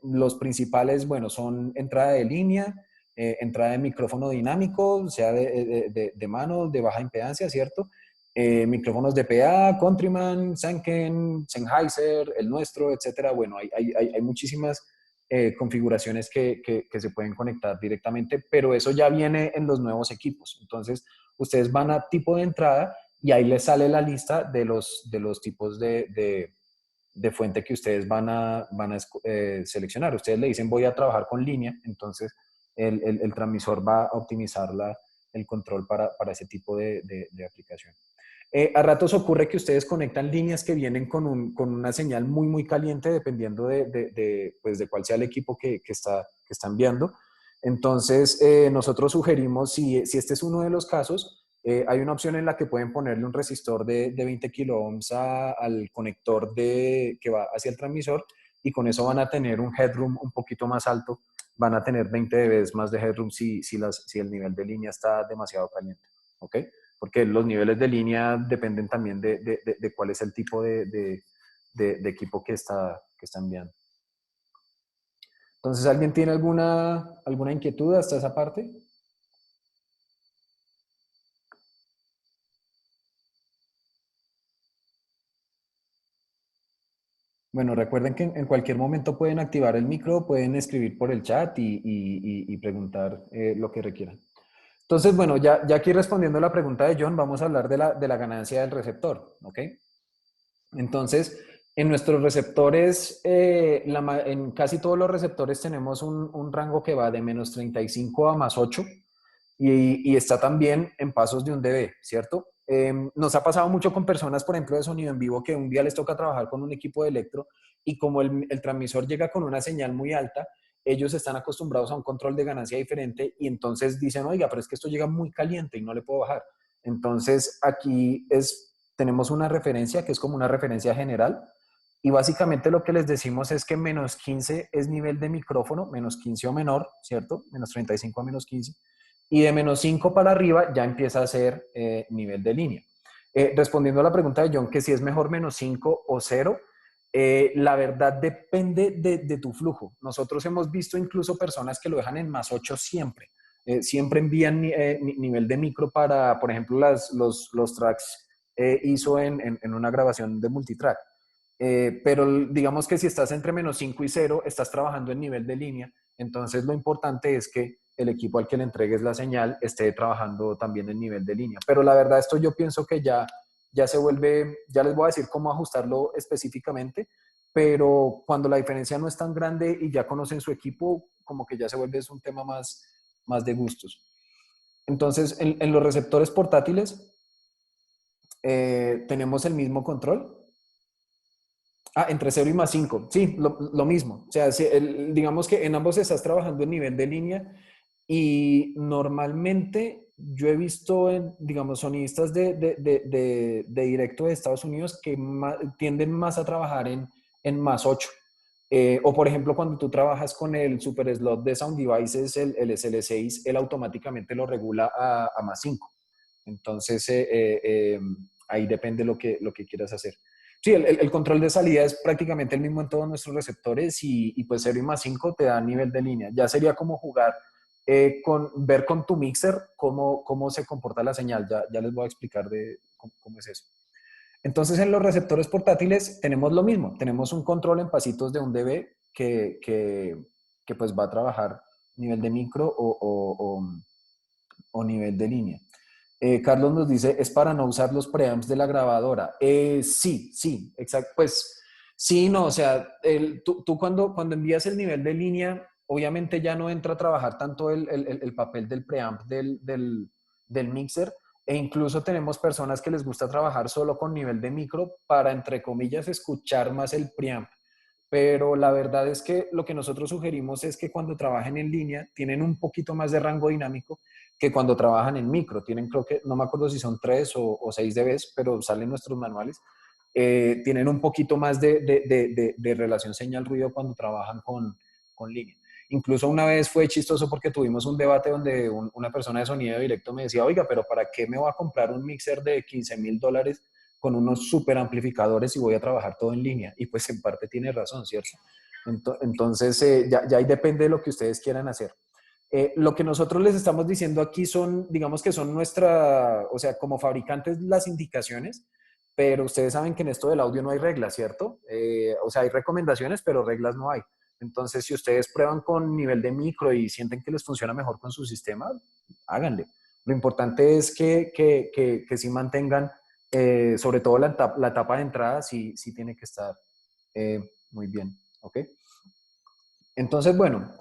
S1: Los principales, bueno, son entrada de línea, entrada de micrófono dinámico, sea de mano, de baja impedancia, ¿cierto? Micrófonos de PA, Countryman, Sanken, Sennheiser, el nuestro, etcétera. Bueno, hay muchísimas configuraciones que se pueden conectar directamente, pero eso ya viene en los nuevos equipos. Entonces, ustedes van a tipo de entrada y ahí les sale la lista de los tipos de fuente que ustedes van a seleccionar. Ustedes le dicen voy a trabajar con línea, entonces el transmisor va a optimizar el control para ese tipo de aplicación. A ratos ocurre que ustedes conectan líneas que vienen con una señal muy caliente dependiendo pues de cuál sea el equipo que está enviando. Entonces, nosotros sugerimos, si este es uno de los casos, hay una opción en la que pueden ponerle un resistor de 20 kilo ohms al conector que va hacia el transmisor y con eso van a tener un headroom un poquito más alto, van a tener 20 dB más de headroom si el nivel de línea está demasiado caliente, ¿ok? Porque los niveles de línea dependen también de cuál es el tipo de equipo que está enviando. Entonces, ¿alguien tiene alguna inquietud hasta esa parte? Bueno, recuerden que en cualquier momento pueden activar el micro, pueden escribir por el chat y preguntar lo que requieran. Entonces, bueno, ya aquí respondiendo a la pregunta de John, vamos a hablar de la ganancia del receptor, ¿ok? Entonces, en nuestros receptores, en casi todos los receptores tenemos un rango que va de -35 a +8 y está también en pasos de 1 dB, ¿cierto? Nos ha pasado mucho con personas, por ejemplo, de sonido en vivo, que un día les toca trabajar con un equipo de electro y como el transmisor llega con una señal muy alta, ellos están acostumbrados a un control de ganancia diferente y entonces dicen, oiga, pero es que esto llega muy caliente y no le puedo bajar. Entonces, aquí tenemos una referencia que es como una referencia general y básicamente lo que les decimos es que -15 es nivel de micrófono, -15 o menor, ¿cierto? -35 a -15. Y de -5 para arriba ya empieza a ser nivel de línea. Respondiendo a la pregunta de John, que si es mejor -5 o 0, la verdad depende de tu flujo. Nosotros hemos visto incluso personas que lo dejan en +8 siempre. Siempre envían nivel de micro para, por ejemplo, los tracks ISO en una grabación de multitrack. Pero digamos que si estás entre -5 y 0, estás trabajando en nivel de línea. Entonces lo importante es que el equipo al que le entregues la señal esté trabajando también en nivel de línea. Pero la verdad esto yo pienso que ya se vuelve, ya les voy a decir cómo ajustarlo específicamente, pero cuando la diferencia no es tan grande y ya conocen su equipo, como que ya se vuelve es un tema más de gustos. Entonces, en los receptores portátiles tenemos el mismo control. Entre 0 y +5. Sí, lo mismo. O sea, digamos que en ambos estás trabajando en nivel de línea y normalmente yo he visto, digamos, sonidistas de directo de Estados Unidos que tienden más a trabajar en +8. O por ejemplo, cuando tú trabajas con el super slot de Sound Devices, el SL6, él automáticamente lo regula a +5. Entonces, ahí depende lo que quieras hacer. Sí, el control de salida es prácticamente el mismo en todos nuestros receptores y pues 0 y +5 te da nivel de línea. Ya sería como jugar, ver con tu mixer cómo se comporta la señal. Ya les voy a explicar cómo es eso. Entonces, en los receptores portátiles tenemos lo mismo. Tenemos un control en pasitos de 1 dB que pues va a trabajar nivel de micro o nivel de línea. Carlos nos dice, es para no usar los preamps de la grabadora. Sí, exacto. Pues sí, no, o sea, tú cuando envías el nivel de línea, obviamente ya no entra a trabajar tanto el papel del preamp del mixer, e incluso tenemos personas que les gusta trabajar solo con nivel de micro para, entre comillas, escuchar más el preamp. Pero la verdad es que lo que nosotros sugerimos es que cuando trabajen en línea tienen un poquito más de rango dinámico que cuando trabajan en micro. Tienen, creo que, no me acuerdo si son 3 o 6 dBs, pero salen nuestros manuales. Tienen un poquito más de relación señal-ruido cuando trabajan con línea. Incluso una vez fue chistoso porque tuvimos un debate donde una persona de sonido directo me decía, oiga, pero ¿para qué me voy a comprar un mixer de $15,000 con unos super amplificadores y voy a trabajar todo en línea? Y pues en parte tiene razón, ¿cierto? Entonces, ya ahí depende de lo que ustedes quieran hacer. Lo que nosotros les estamos diciendo aquí son, digamos que son o sea, como fabricantes las indicaciones, pero ustedes saben que en esto del audio no hay reglas, ¿cierto? O sea, hay recomendaciones, pero reglas no hay. Entonces, si ustedes prueban con nivel de micro y sienten que les funciona mejor con su sistema, háganle. Lo importante es que sí mantengan, sobre todo la etapa de entrada, sí tiene que estar muy bien, ¿ok? Entonces, bueno,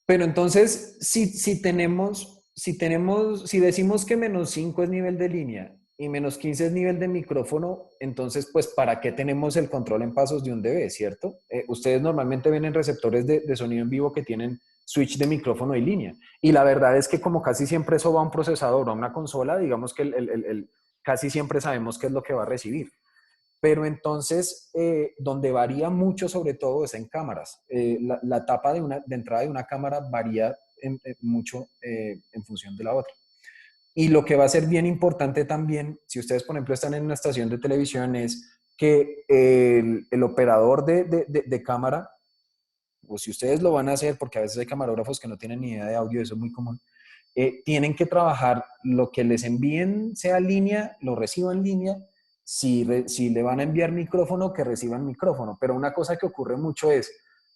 S1: pero entonces, si decimos que -5 es nivel de línea y -15 es nivel de micrófono, entonces, pues, ¿para qué tenemos el control en pasos de 1 dB, cierto? Ustedes normalmente ven en receptores de sonido en vivo que tienen switch de micrófono y línea. Y la verdad es que como casi siempre eso va a un procesador o a una consola, digamos que casi siempre sabemos qué es lo que va a recibir. Pero entonces, donde varía mucho sobre todo es en cámaras. La etapa de entrada de una cámara varía mucho en función de la otra. Y lo que va a ser bien importante también, si ustedes, por ejemplo, están en una estación de televisión, es que el operador de cámara, o si ustedes lo van a hacer, porque a veces hay camarógrafos que no tienen ni idea de audio, eso es muy común, tienen que trabajar lo que les envíen, sea línea, lo reciban en línea. Si le van a enviar micrófono, que reciban micrófono. Pero una cosa que ocurre mucho es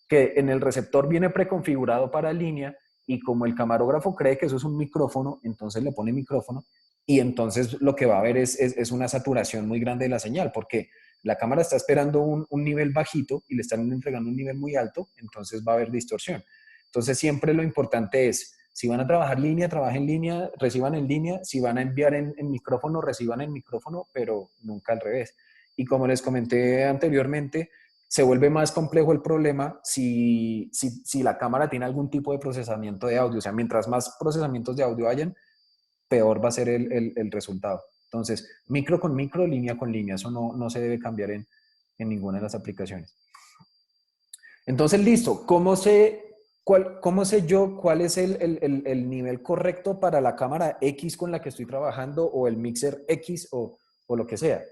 S1: que en el receptor viene preconfigurado para línea y como el camarógrafo cree que eso es un micrófono, entonces le pone micrófono y entonces lo que va a haber es una saturación muy grande de la señal, porque la cámara está esperando un nivel bajito y le están entregando un nivel muy alto, entonces va a haber distorsión. Entonces siempre lo importante es, si van a trabajar línea, trabajen en línea, reciban en línea. Si van a enviar en micrófono, reciban en micrófono, pero nunca al revés. Y como les comenté anteriormente, se vuelve más complejo el problema si la cámara tiene algún tipo de procesamiento de audio. O sea, mientras más procesamientos de audio hayan, peor va a ser el resultado. Entonces, micro con micro, línea con línea, eso no se debe cambiar en ninguna de las aplicaciones. Entonces, listo, ¿cómo sé yo cuál es el nivel correcto para la cámara X con la que estoy trabajando o el mixer X o lo que sea?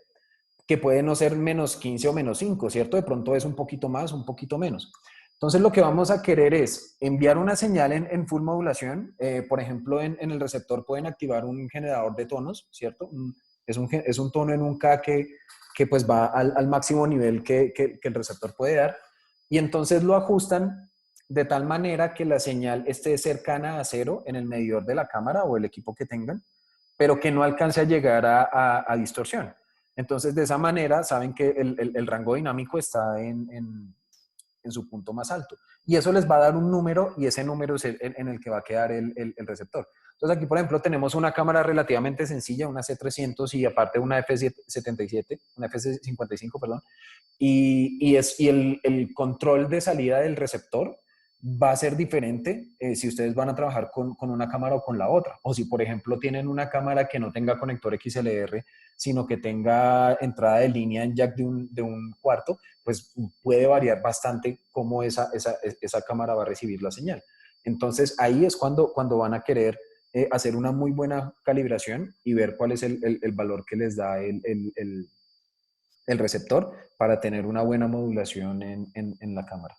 S1: Que puede no ser -15 o -5, ¿cierto? De pronto es un poquito más, un poquito menos. Entonces, lo que vamos a querer es enviar una señal en full modulación. Por ejemplo, en el receptor pueden activar un generador de tonos, ¿cierto? Es un tono en un K que pues va al máximo nivel que el receptor puede dar. Y entonces lo ajustan de tal manera que la señal esté cercana a cero en el medidor de la cámara o el equipo que tengan, pero que no alcance a llegar a distorsión. Entonces, de esa manera, saben que el rango dinámico está en su punto más alto. Y eso les va a dar un número y ese número es en el que va a quedar el receptor. Entonces, aquí, por ejemplo, tenemos una cámara relativamente sencilla, una C300 y aparte una F77, una F55, perdón, y el control de salida del receptor va a ser diferente si ustedes van a trabajar con una cámara o con la otra. O si, por ejemplo, tienen una cámara que no tenga conector XLR, sino que tenga entrada de línea en jack de un cuarto, pues puede variar bastante cómo esa cámara va a recibir la señal. Entonces, ahí es cuando van a querer hacer una muy buena calibración y ver cuál es el valor que les da el receptor para tener una buena modulación en la cámara.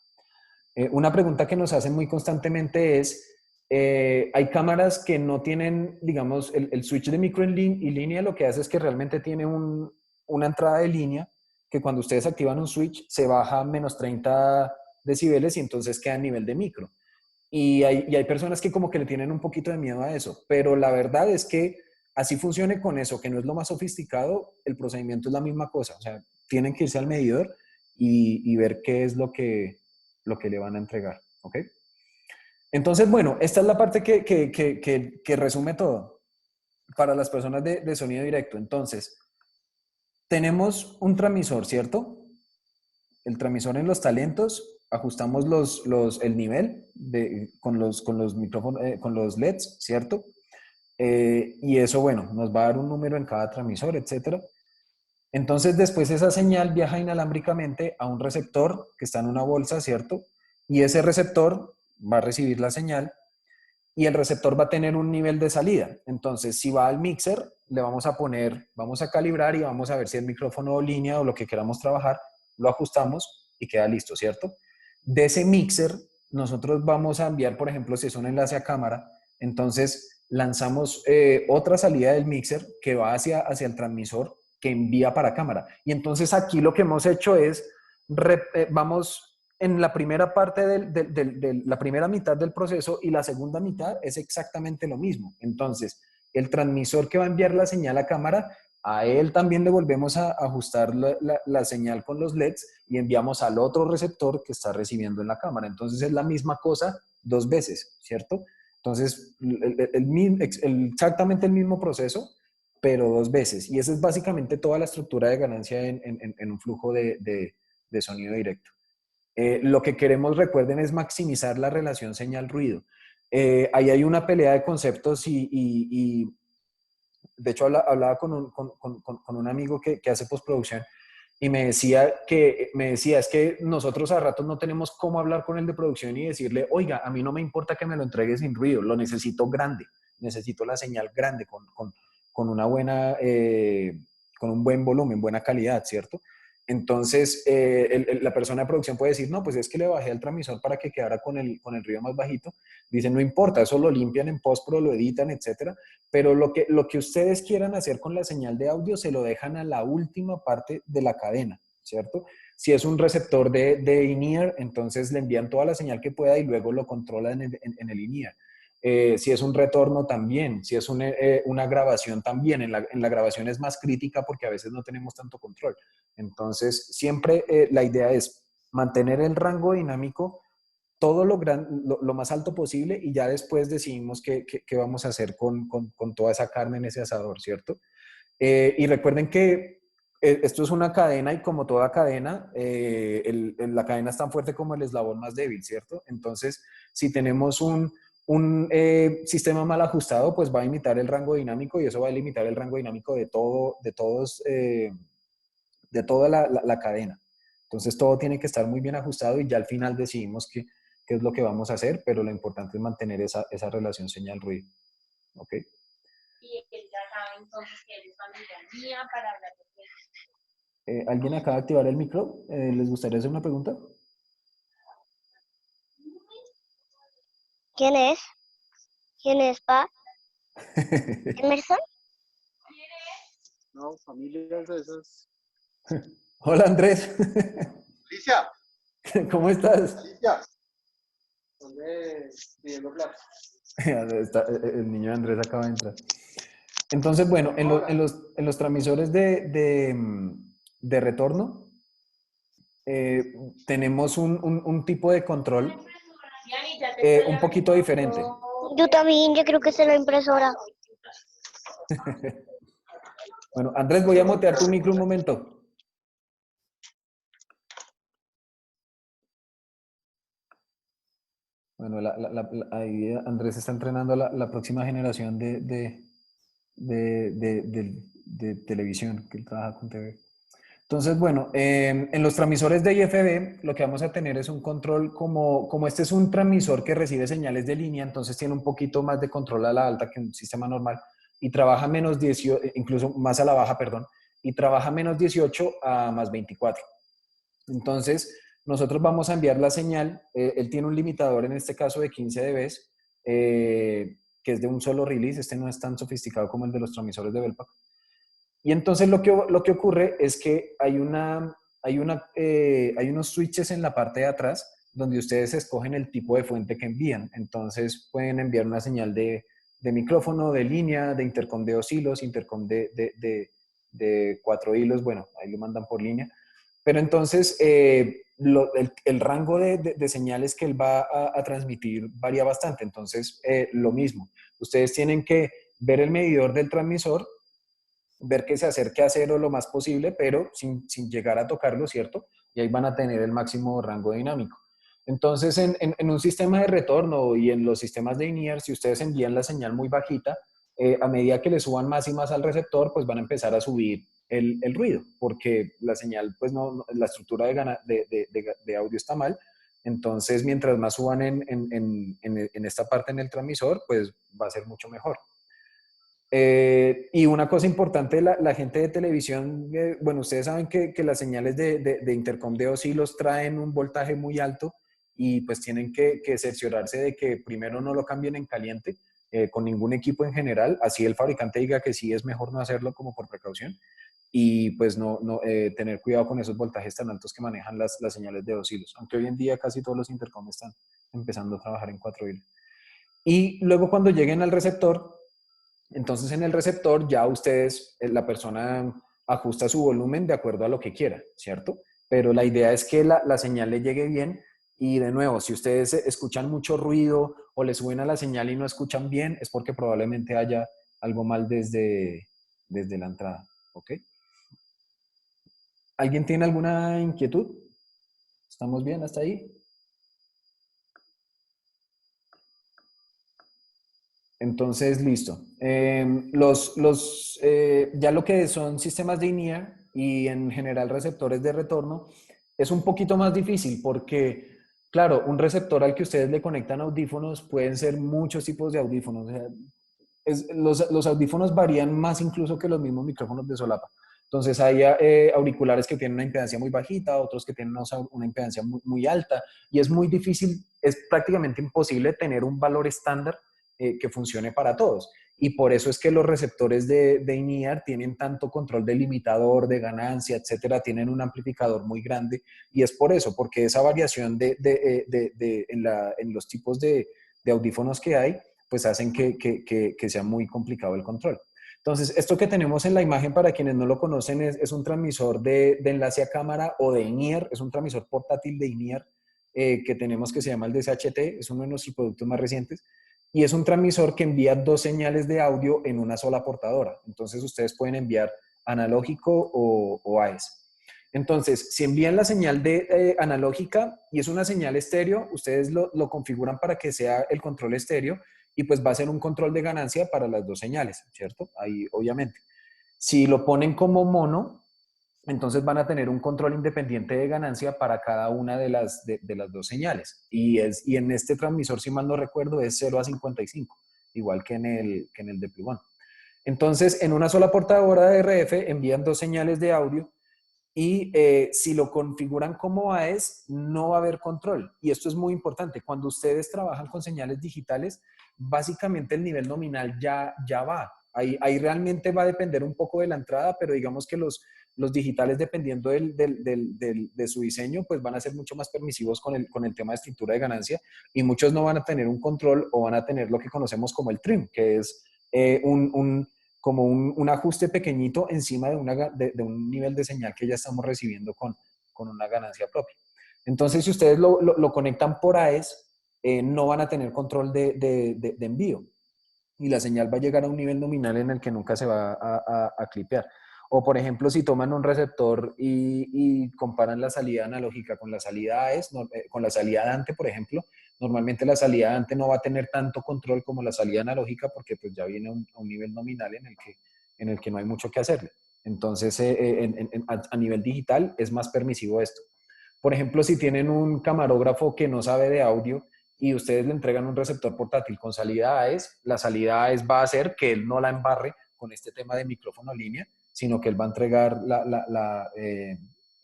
S1: Una pregunta que nos hacen muy constantemente es, hay cámaras que no tienen, digamos, el switch de micro y línea, lo que hace es que realmente tiene una entrada de línea que cuando ustedes activan un switch se baja a menos 30 decibeles y entonces queda a nivel de micro. Y hay personas que como que le tienen un poquito de miedo a eso, pero la verdad es que así funcione con eso, que no es lo más sofisticado, el procedimiento es la misma cosa. O sea, tienen que irse al medidor y ver qué es lo que le van a entregar. ¿Ok? Entonces, bueno, esta es la parte que resume todo para las personas de sonido directo. Entonces, tenemos un transmisor, ¿cierto? El transmisor en los talentos, ajustamos el nivel con los micrófonos, con los LEDs, ¿cierto? Y eso, bueno, nos va a dar un número en cada transmisor, etcétera. Entonces, después esa señal viaja inalámbricamente a un receptor que está en una bolsa, ¿cierto? Y ese receptor va a recibir la señal y el receptor va a tener un nivel de salida. Entonces, si va al mixer, le vamos a poner, vamos a calibrar y vamos a ver si el micrófono o línea o lo que queramos trabajar, lo ajustamos y queda listo, ¿cierto? De ese mixer, nosotros vamos a enviar, por ejemplo, si es un enlace a cámara, entonces lanzamos otra salida del mixer que va hacia el transmisor que envía para cámara. Y entonces aquí lo que hemos hecho es, vamos en la primera parte de la primera mitad del proceso y la segunda mitad es exactamente lo mismo. Entonces, el transmisor que va a enviar la señal a cámara, a él también le volvemos a ajustar la señal con los LEDs y enviamos al otro receptor que está recibiendo en la cámara. Entonces, es la misma cosa dos veces, ¿cierto? Entonces, exactamente el mismo proceso, pero dos veces. Y esa es básicamente toda la estructura de ganancia en un flujo de sonido directo. Lo que queremos, recuerden, es maximizar la relación señal-ruido. Ahí hay una pelea de conceptos y de hecho hablaba con un amigo que hace postproducción y me decía, es que nosotros a ratos no tenemos cómo hablar con el de producción y decirle, oiga, a mí no me importa que me lo entregue sin ruido, lo necesito grande, necesito la señal grande con una buena, con un buen volumen, buena calidad, ¿cierto? Entonces, la persona de producción puede decir, no, pues es que le bajé el transmisor para que quedara con el ruido más bajito. Dicen, no importa, eso lo limpian en postpro, lo editan, etcétera. Pero lo que ustedes quieran hacer con la señal de audio se lo dejan a la última parte de la cadena, ¿cierto? Si es un receptor de in-ear, entonces le envían toda la señal que pueda y luego lo controlan en el in-ear. Si es un retorno también, si es una grabación también, en la grabación es más crítica porque a veces no tenemos tanto control. Entonces, siempre la idea es mantener el rango dinámico todo lo más alto posible y ya después decidimos qué vamos a hacer con toda esa carne en ese asador, ¿cierto? Y recuerden que esto es una cadena y como toda cadena, la cadena es tan fuerte como el eslabón más débil, ¿cierto? Entonces, si tenemos un sistema mal ajustado, pues va a imitar el rango dinámico y eso va a limitar el rango dinámico de toda la cadena. Entonces, todo tiene que estar muy bien ajustado y ya al final decidimos qué es lo que vamos a hacer, pero lo importante es mantener esa relación señal-ruido. ¿Ok?
S3: Y él ya sabe entonces que eres familia mía para hablar de
S1: ¿Alguien acaba de activar el micro? ¿Les gustaría hacer una pregunta?
S4: ¿Quién es? ¿Quién es, pa? ¿Emerson?
S5: No, familias de esas.
S1: Hola Andrés,
S5: Alicia,
S1: ¿cómo estás?
S5: Alicia. ¿Dónde pidiendo plata?
S1: El niño de Andrés acaba de entrar. Entonces, bueno, en los transmisores de retorno tenemos un tipo de control un poquito diferente.
S4: Yo también, yo creo que es la impresora.
S1: Bueno, Andrés, voy a mutear tu micro un momento. Bueno, ahí Andrés está entrenando la próxima generación de televisión, que él trabaja con TV. Entonces, bueno, en los transmisores de IFB lo que vamos a tener es un control como este es un transmisor que recibe señales de línea, entonces tiene un poquito más de control a la alta que un sistema normal y trabaja menos 18, incluso más a la baja, perdón, y trabaja menos 18 a más 24. Entonces, nosotros vamos a enviar la señal, él tiene un limitador en este caso de 15 dB, que es de un solo release, este no es tan sofisticado como el de los transmisores de Belpack. Y entonces lo que ocurre es que hay unos switches en la parte de atrás donde ustedes escogen el tipo de fuente que envían. Entonces pueden enviar una señal de micrófono, de línea, de intercom de 2 hilos, intercom de 4 hilos, bueno, ahí lo mandan por línea. Pero entonces el rango de señales que él va a transmitir varía bastante. Entonces, lo mismo, ustedes tienen que ver el medidor del transmisor, ver que se acerque a cero lo más posible, pero sin llegar a tocarlo, ¿cierto? Y ahí van a tener el máximo rango dinámico. Entonces, en un sistema de retorno y en los sistemas de in-ear, si ustedes envían la señal muy bajita, a medida que le suban más y más al receptor, pues van a empezar a subir el ruido, porque la señal, pues la estructura de audio está mal. Entonces, mientras más suban en esta parte en el transmisor, pues va a ser mucho mejor. Y una cosa importante, la gente de televisión, bueno, ustedes saben que las señales de intercom de 2 hilos traen un voltaje muy alto y pues tienen que cerciorarse de que primero no lo cambien en caliente con ningún equipo en general, así el fabricante diga que sí es mejor no hacerlo como por precaución y pues tener cuidado con esos voltajes tan altos que manejan las señales de 2 hilos, aunque hoy en día casi todos los intercom están empezando a trabajar en 4 hilos. Y luego cuando lleguen al receptor, entonces en el receptor ya ustedes, la persona ajusta su volumen de acuerdo a lo que quiera, ¿cierto? Pero la idea es que la señal le llegue bien y de nuevo, si ustedes escuchan mucho ruido o les suena la señal y no escuchan bien, es porque probablemente haya algo mal desde la entrada, ¿ok? ¿Alguien tiene alguna inquietud? ¿Estamos bien hasta ahí? Entonces, listo. Ya lo que son sistemas de in-ear y en general receptores de retorno es un poquito más difícil porque, claro, un receptor al que ustedes le conectan audífonos pueden ser muchos tipos de audífonos. O sea, los audífonos varían más incluso que los mismos micrófonos de solapa. Entonces hay auriculares que tienen una impedancia muy bajita, otros que tienen una impedancia muy, muy alta y es muy difícil, es prácticamente imposible tener un valor estándar que funcione para todos. Y por eso es que los receptores de in-ear tienen tanto control de limitador, de ganancia, etcétera, tienen un amplificador muy grande y es por eso, porque esa variación en los tipos de audífonos que hay, pues hacen que sea muy complicado el control. Entonces, esto que tenemos en la imagen, para quienes no lo conocen, es un transmisor de enlace a cámara o de in-ear, es un transmisor portátil de in-ear que tenemos que se llama el DSHT, es uno de nuestros productos más recientes, y es un transmisor que envía 2 señales de audio en una sola portadora. Entonces, ustedes pueden enviar analógico o AES. Entonces, si envían la señal de analógica y es una señal estéreo, ustedes lo configuran para que sea el control estéreo y pues va a ser un control de ganancia para las 2 señales, ¿cierto? Ahí, obviamente. Si lo ponen como mono, entonces van a tener un control independiente de ganancia para cada una de las 2 señales. Y en este transmisor, si mal no recuerdo, es 0 a 55, igual que en el de Plugón. Entonces, en una sola portadora de RF envían 2 señales de audio y si lo configuran como AES, no va a haber control. Y esto es muy importante. Cuando ustedes trabajan con señales digitales, básicamente el nivel nominal ya va. Ahí realmente va a depender un poco de la entrada, pero digamos que los digitales, dependiendo de su diseño, pues van a ser mucho más permisivos con el tema de estructura de ganancia y muchos no van a tener un control o van a tener lo que conocemos como el trim, que es como un ajuste pequeñito encima de un nivel de señal que ya estamos recibiendo con una ganancia propia. Entonces, si ustedes lo conectan por AES, no van a tener control de envío y la señal va a llegar a un nivel nominal en el que nunca se va a clipear. O por ejemplo, si toman un receptor y comparan la salida analógica con la salida AES, con la salida DANTE, por ejemplo, normalmente la salida DANTE no va a tener tanto control como la salida analógica porque pues ya viene a un nivel nominal en el que no hay mucho que hacerle. Entonces, a nivel digital es más permisivo esto. Por ejemplo, si tienen un camarógrafo que no sabe de audio y ustedes le entregan un receptor portátil con salida AES, la salida AES va a hacer que él no la embarre con este tema de micrófono línea, sino que él va a entregar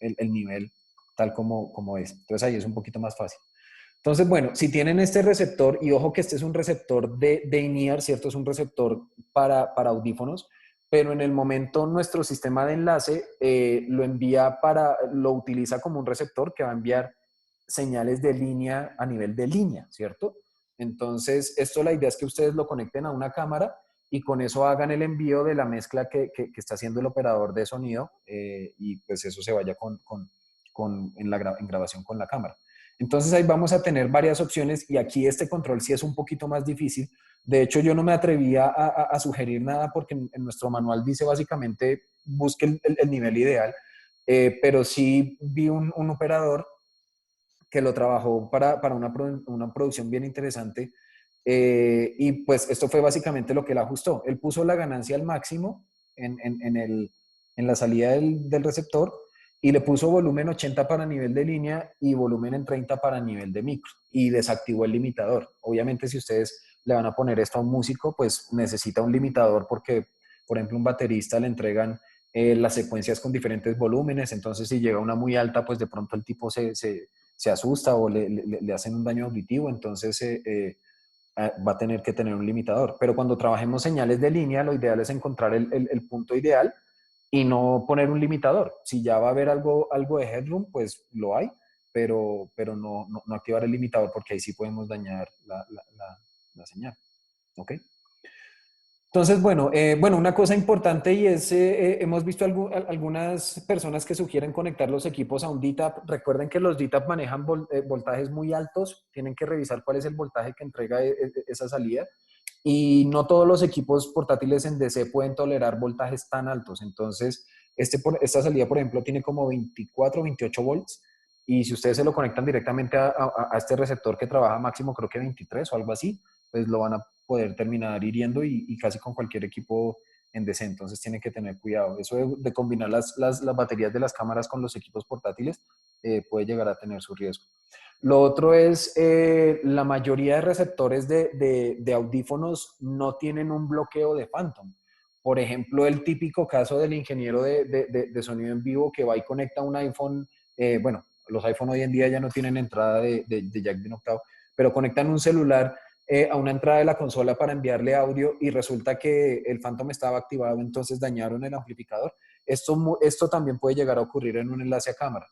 S1: el nivel tal como es. Entonces ahí es un poquito más fácil. Entonces, bueno, si tienen este receptor, y ojo que este es un receptor de in-ear, ¿cierto? Es un receptor para audífonos, pero en el momento nuestro sistema de enlace lo utiliza como un receptor que va a enviar señales de línea a nivel de línea, ¿cierto? Entonces, esto la idea es que ustedes lo conecten a una cámara y con eso hagan el envío de la mezcla que está haciendo el operador de sonido y pues eso se vaya en grabación con la cámara. Entonces ahí vamos a tener varias opciones y aquí este control sí es un poquito más difícil. De hecho, yo no me atrevía a sugerir nada porque en nuestro manual dice básicamente busque el nivel ideal, pero sí vi un operador que lo trabajó para una producción bien interesante y pues esto fue básicamente lo que él ajustó. Él puso la ganancia al máximo en la salida del receptor y le puso volumen 80 para nivel de línea y volumen en 30 para nivel de micro y desactivó el limitador. Obviamente si ustedes le van a poner esto a un músico, pues necesita un limitador porque, por ejemplo, un baterista le entregan las secuencias con diferentes volúmenes, entonces si llega una muy alta, pues de pronto el tipo se asusta o le hacen un daño auditivo, entonces va a tener que tener un limitador. Pero cuando trabajemos señales de línea, lo ideal es encontrar el punto ideal y no poner un limitador. Si ya va a haber algo de headroom, pues lo hay, pero no activar el limitador porque ahí sí podemos dañar la señal. ¿Ok? Entonces, bueno, una cosa importante y es, hemos visto algunas personas que sugieren conectar los equipos a un DTAP. Recuerden que los DTAP manejan voltajes muy altos, tienen que revisar cuál es el voltaje que entrega esa salida y no todos los equipos portátiles en DC pueden tolerar voltajes tan altos. Entonces, esta salida, por ejemplo, tiene como 24 o 28 volts y si ustedes se lo conectan directamente a este receptor que trabaja máximo, creo que 23 o algo así, pues lo van a poder terminar hiriendo y casi con cualquier equipo en DC. Entonces tienen que tener cuidado. Eso de combinar las baterías de las cámaras con los equipos portátiles puede llegar a tener su riesgo. Lo otro es, la mayoría de receptores de audífonos no tienen un bloqueo de Phantom. Por ejemplo, el típico caso del ingeniero de sonido en vivo que va y conecta un iPhone, bueno, los iPhone hoy en día ya no tienen entrada de jack de un octavo, pero conectan un celular a una entrada de la consola para enviarle audio y resulta que el Phantom estaba activado, entonces dañaron el amplificador. Esto también puede llegar a ocurrir en un enlace a cámara.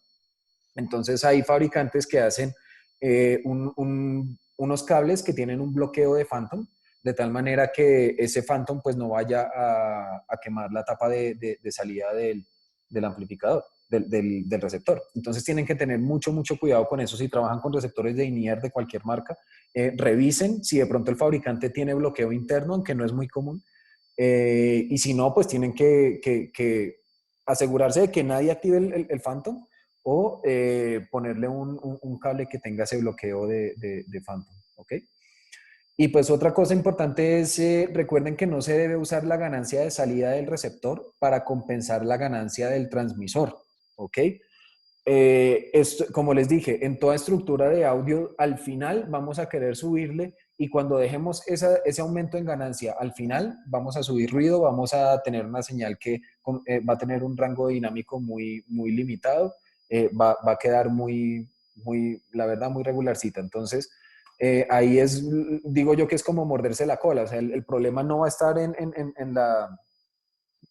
S1: Entonces hay fabricantes que hacen unos cables que tienen un bloqueo de Phantom, de tal manera que ese Phantom pues no vaya a quemar la tapa de salida del amplificador, del receptor. Entonces tienen que tener mucho cuidado con eso si trabajan con receptores de in-ear de cualquier marca. Revisen si de pronto el fabricante tiene bloqueo interno, aunque no es muy común. Y si no, pues tienen que asegurarse de que nadie active el Phantom o ponerle un cable que tenga ese bloqueo de Phantom, ¿ok? Y pues otra cosa importante es, recuerden que no se debe usar la ganancia de salida del receptor para compensar la ganancia del transmisor, ¿ok? Como les dije, en toda estructura de audio, al final vamos a querer subirle y cuando dejemos ese aumento en ganancia, al final vamos a subir ruido, vamos a tener una señal que va a tener un rango dinámico muy limitado, va a quedar la verdad, muy regularcita. Entonces, ahí digo yo que es como morderse la cola, o sea, el problema no va a estar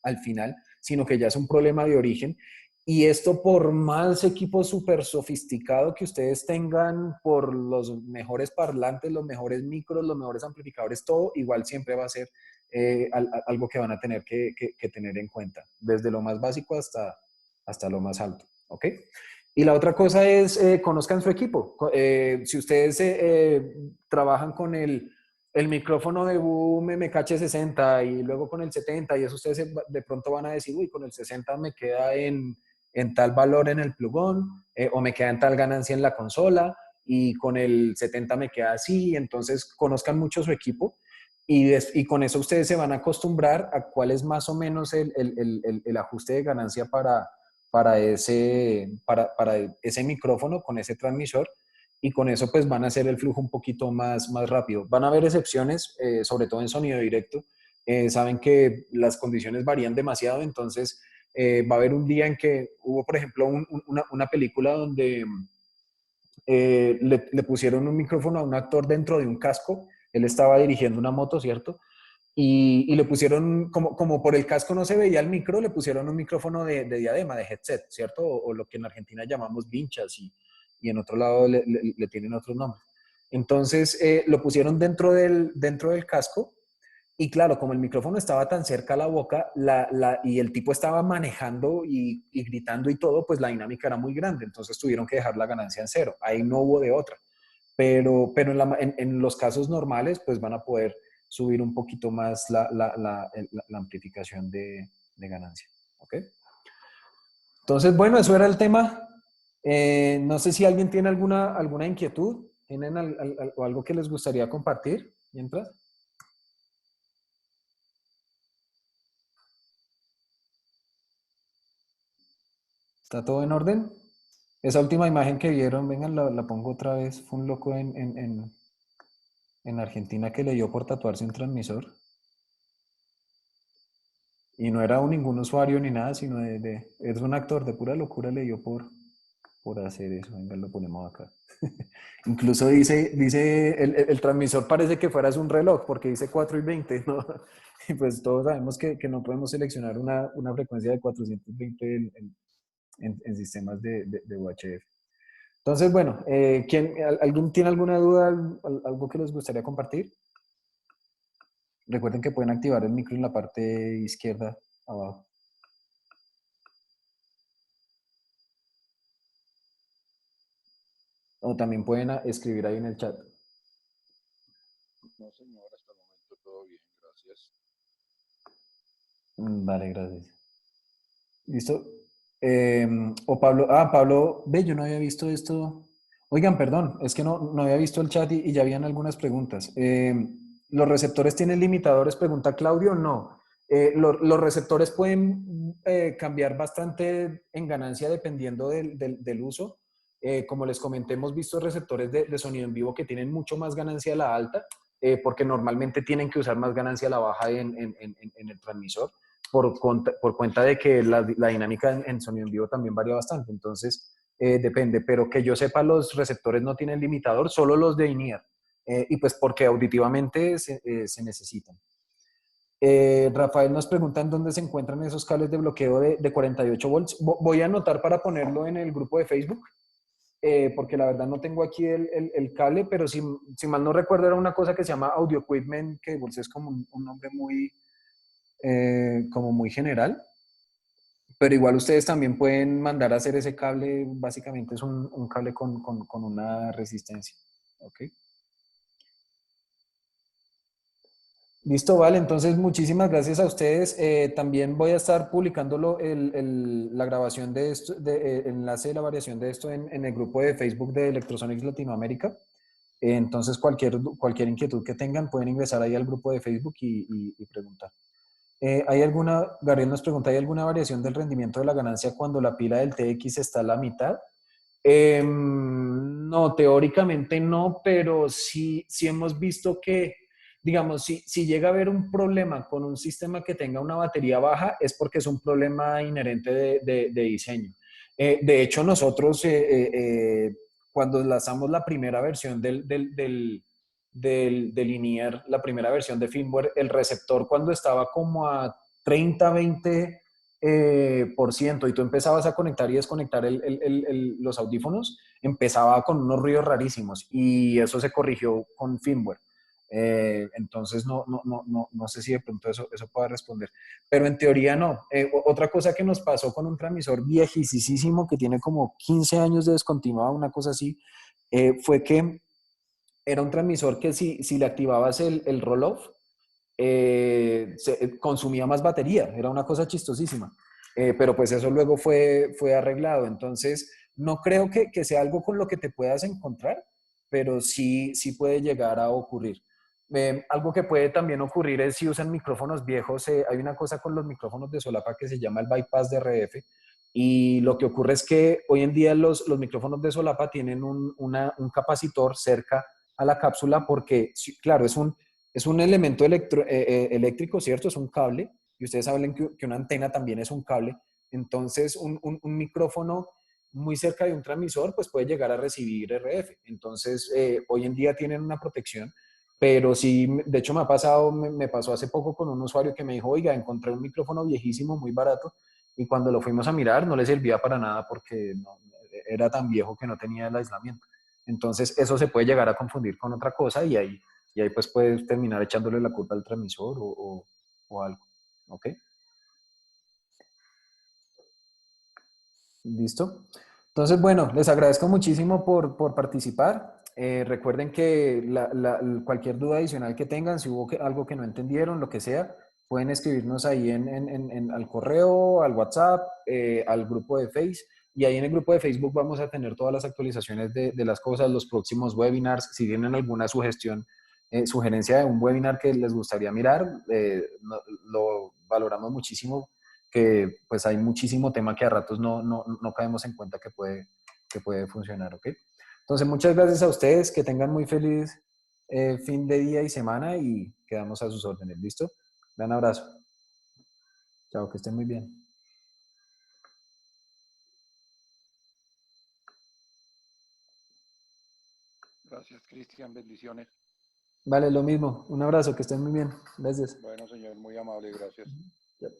S1: al final, sino que ya es un problema de origen. Y esto por más equipo súper sofisticado que ustedes tengan, por los mejores parlantes, los mejores micros, los mejores amplificadores, todo igual siempre va a ser algo que van a tener que tener en cuenta, desde lo más básico hasta lo más alto. ¿Ok? Y la otra cosa es, conozcan su equipo. Si ustedes trabajan con el micrófono de Boom MKH60 y luego con el 70 y eso ustedes de pronto van a decir, uy, con el 60 me queda en tal valor en el plugón o me queda en tal ganancia en la consola y con el 70 me queda así, entonces conozcan mucho su equipo y con eso ustedes se van a acostumbrar a cuál es más o menos el ajuste de ganancia para ese micrófono con ese transmisor y con eso pues van a hacer el flujo un poquito más rápido. Van a haber excepciones, sobre todo en sonido directo. Saben que las condiciones varían demasiado, entonces va a haber un día en que hubo, por ejemplo, una película donde le pusieron un micrófono a un actor dentro de un casco. Él estaba dirigiendo una moto, ¿cierto? Y le pusieron, como por el casco no se veía el micro, le pusieron un micrófono de diadema, de headset, ¿cierto? O lo que en Argentina llamamos vinchas y en otro lado le tienen otros nombres. Entonces lo pusieron dentro del casco y claro, como el micrófono estaba tan cerca a la boca y el tipo estaba manejando y gritando y todo, pues la dinámica era muy grande, entonces tuvieron que dejar la ganancia en cero. Ahí no hubo de otra. Pero en los casos normales, pues van a poder subir un poquito más la amplificación de ganancia. ¿Ok? Entonces, bueno, eso era el tema. No sé si alguien tiene alguna inquietud, tienen o algo que les gustaría compartir mientras. ¿Está todo en orden? Esa última imagen que vieron, vengan, la pongo otra vez. Fue un loco en Argentina que le dio por tatuarse un transmisor. Y no era ningún usuario ni nada, sino es un actor de pura locura le dio por hacer eso. Venga, lo ponemos acá. Incluso dice el transmisor parece que fuera un reloj, porque dice 4:20, ¿no? Y pues todos sabemos que no podemos seleccionar una frecuencia de 420 en sistemas de UHF. Entonces, bueno, ¿alguien tiene alguna duda, algo que les gustaría compartir? Recuerden que pueden activar el micro en la parte izquierda abajo. O también pueden escribir ahí en el chat.
S6: No, señor, hasta el momento todo bien, gracias.
S1: Vale, gracias. ¿Listo? O Pablo, ve, yo no había visto esto. Oigan, perdón, es que no había visto el chat y ya habían algunas preguntas. ¿Los receptores tienen limitadores? Pregunta Claudio, no. Los receptores pueden cambiar bastante en ganancia dependiendo del uso. Como les comenté, hemos visto receptores de sonido en vivo que tienen mucho más ganancia a la alta, porque normalmente tienen que usar más ganancia a la baja en el transmisor por cuenta de que la dinámica en sonido en vivo también varía bastante. Entonces, depende. Pero que yo sepa, los receptores no tienen limitador, solo los de INEAR. Y pues porque auditivamente se necesitan. Rafael nos pregunta en dónde se encuentran esos cables de bloqueo de 48 volts. Voy a anotar para ponerlo en el grupo de Facebook, porque la verdad no tengo aquí el cable, pero si mal no recuerdo era una cosa que se llama Audio Equipment Cables, es como un nombre como muy general. Pero igual ustedes también pueden mandar a hacer ese cable, básicamente es un cable con una resistencia. ¿Ok? Listo, vale. Entonces, muchísimas gracias a ustedes. También voy a estar publicando la grabación de esto, enlace de la variación de esto en el grupo de Facebook de Electrosonics Latinoamérica. Entonces, cualquier inquietud que tengan, pueden ingresar ahí al grupo de Facebook y preguntar. Gabriel nos pregunta, ¿hay alguna variación del rendimiento de la ganancia cuando la pila del TX está a la mitad? No, teóricamente no, pero sí hemos visto que, digamos, si llega a haber un problema con un sistema que tenga una batería baja, es porque es un problema inherente de diseño. De hecho, nosotros, cuando lanzamos la primera versión del INEAR, la primera versión de firmware, el receptor cuando estaba como a 30-20 por ciento y tú empezabas a conectar y desconectar los audífonos, empezaba con unos ruidos rarísimos y eso se corrigió con firmware. Entonces no sé si de pronto eso pueda responder, pero en teoría no. Otra cosa que nos pasó con un transmisor viejísimo que tiene como 15 años de descontinuado, una cosa así, fue que era un transmisor que si le activabas el roll-off, consumía más batería, era una cosa chistosísima. Pero pues eso luego fue arreglado. Entonces, no creo que sea algo con lo que te puedas encontrar, pero sí puede llegar a ocurrir. Algo que puede también ocurrir es si usan micrófonos viejos. Hay una cosa con los micrófonos de solapa que se llama el bypass de RF. Y lo que ocurre es que hoy en día los micrófonos de solapa tienen un capacitor cerca a la cápsula porque, claro, es un elemento eléctrico, ¿cierto? Es un cable. Y ustedes saben que una antena también es un cable. Entonces, un micrófono muy cerca de un transmisor, pues puede llegar a recibir RF. Entonces, hoy en día tienen una protección, pero sí, de hecho me pasó hace poco con un usuario que me dijo, oiga, encontré un micrófono viejísimo, muy barato, y cuando lo fuimos a mirar no le servía para nada porque era tan viejo que no tenía el aislamiento. Entonces, eso se puede llegar a confundir con otra cosa y ahí pues puedes terminar echándole la culpa al transmisor o algo. ¿Ok? ¿Listo? Entonces, bueno, les agradezco muchísimo por participar. Recuerden que cualquier duda adicional que tengan, si hubo algo que no entendieron, lo que sea, pueden escribirnos ahí al correo, al WhatsApp, al grupo de Face. Y ahí en el grupo de Facebook vamos a tener todas las actualizaciones de las cosas, los próximos webinars. Si tienen alguna sugerencia de un webinar que les gustaría mirar, lo valoramos muchísimo, que pues hay muchísimo tema que a ratos no caemos en cuenta que puede funcionar, ¿ok? Entonces, muchas gracias a ustedes, que tengan muy feliz fin de día y semana y quedamos a sus órdenes, ¿listo? Un abrazo. Chao, que estén muy bien.
S6: Gracias, Cristian. Bendiciones.
S1: Vale, lo mismo. Un abrazo, que estén muy bien. Gracias.
S6: Bueno, señor, muy amable, gracias.
S1: Yep.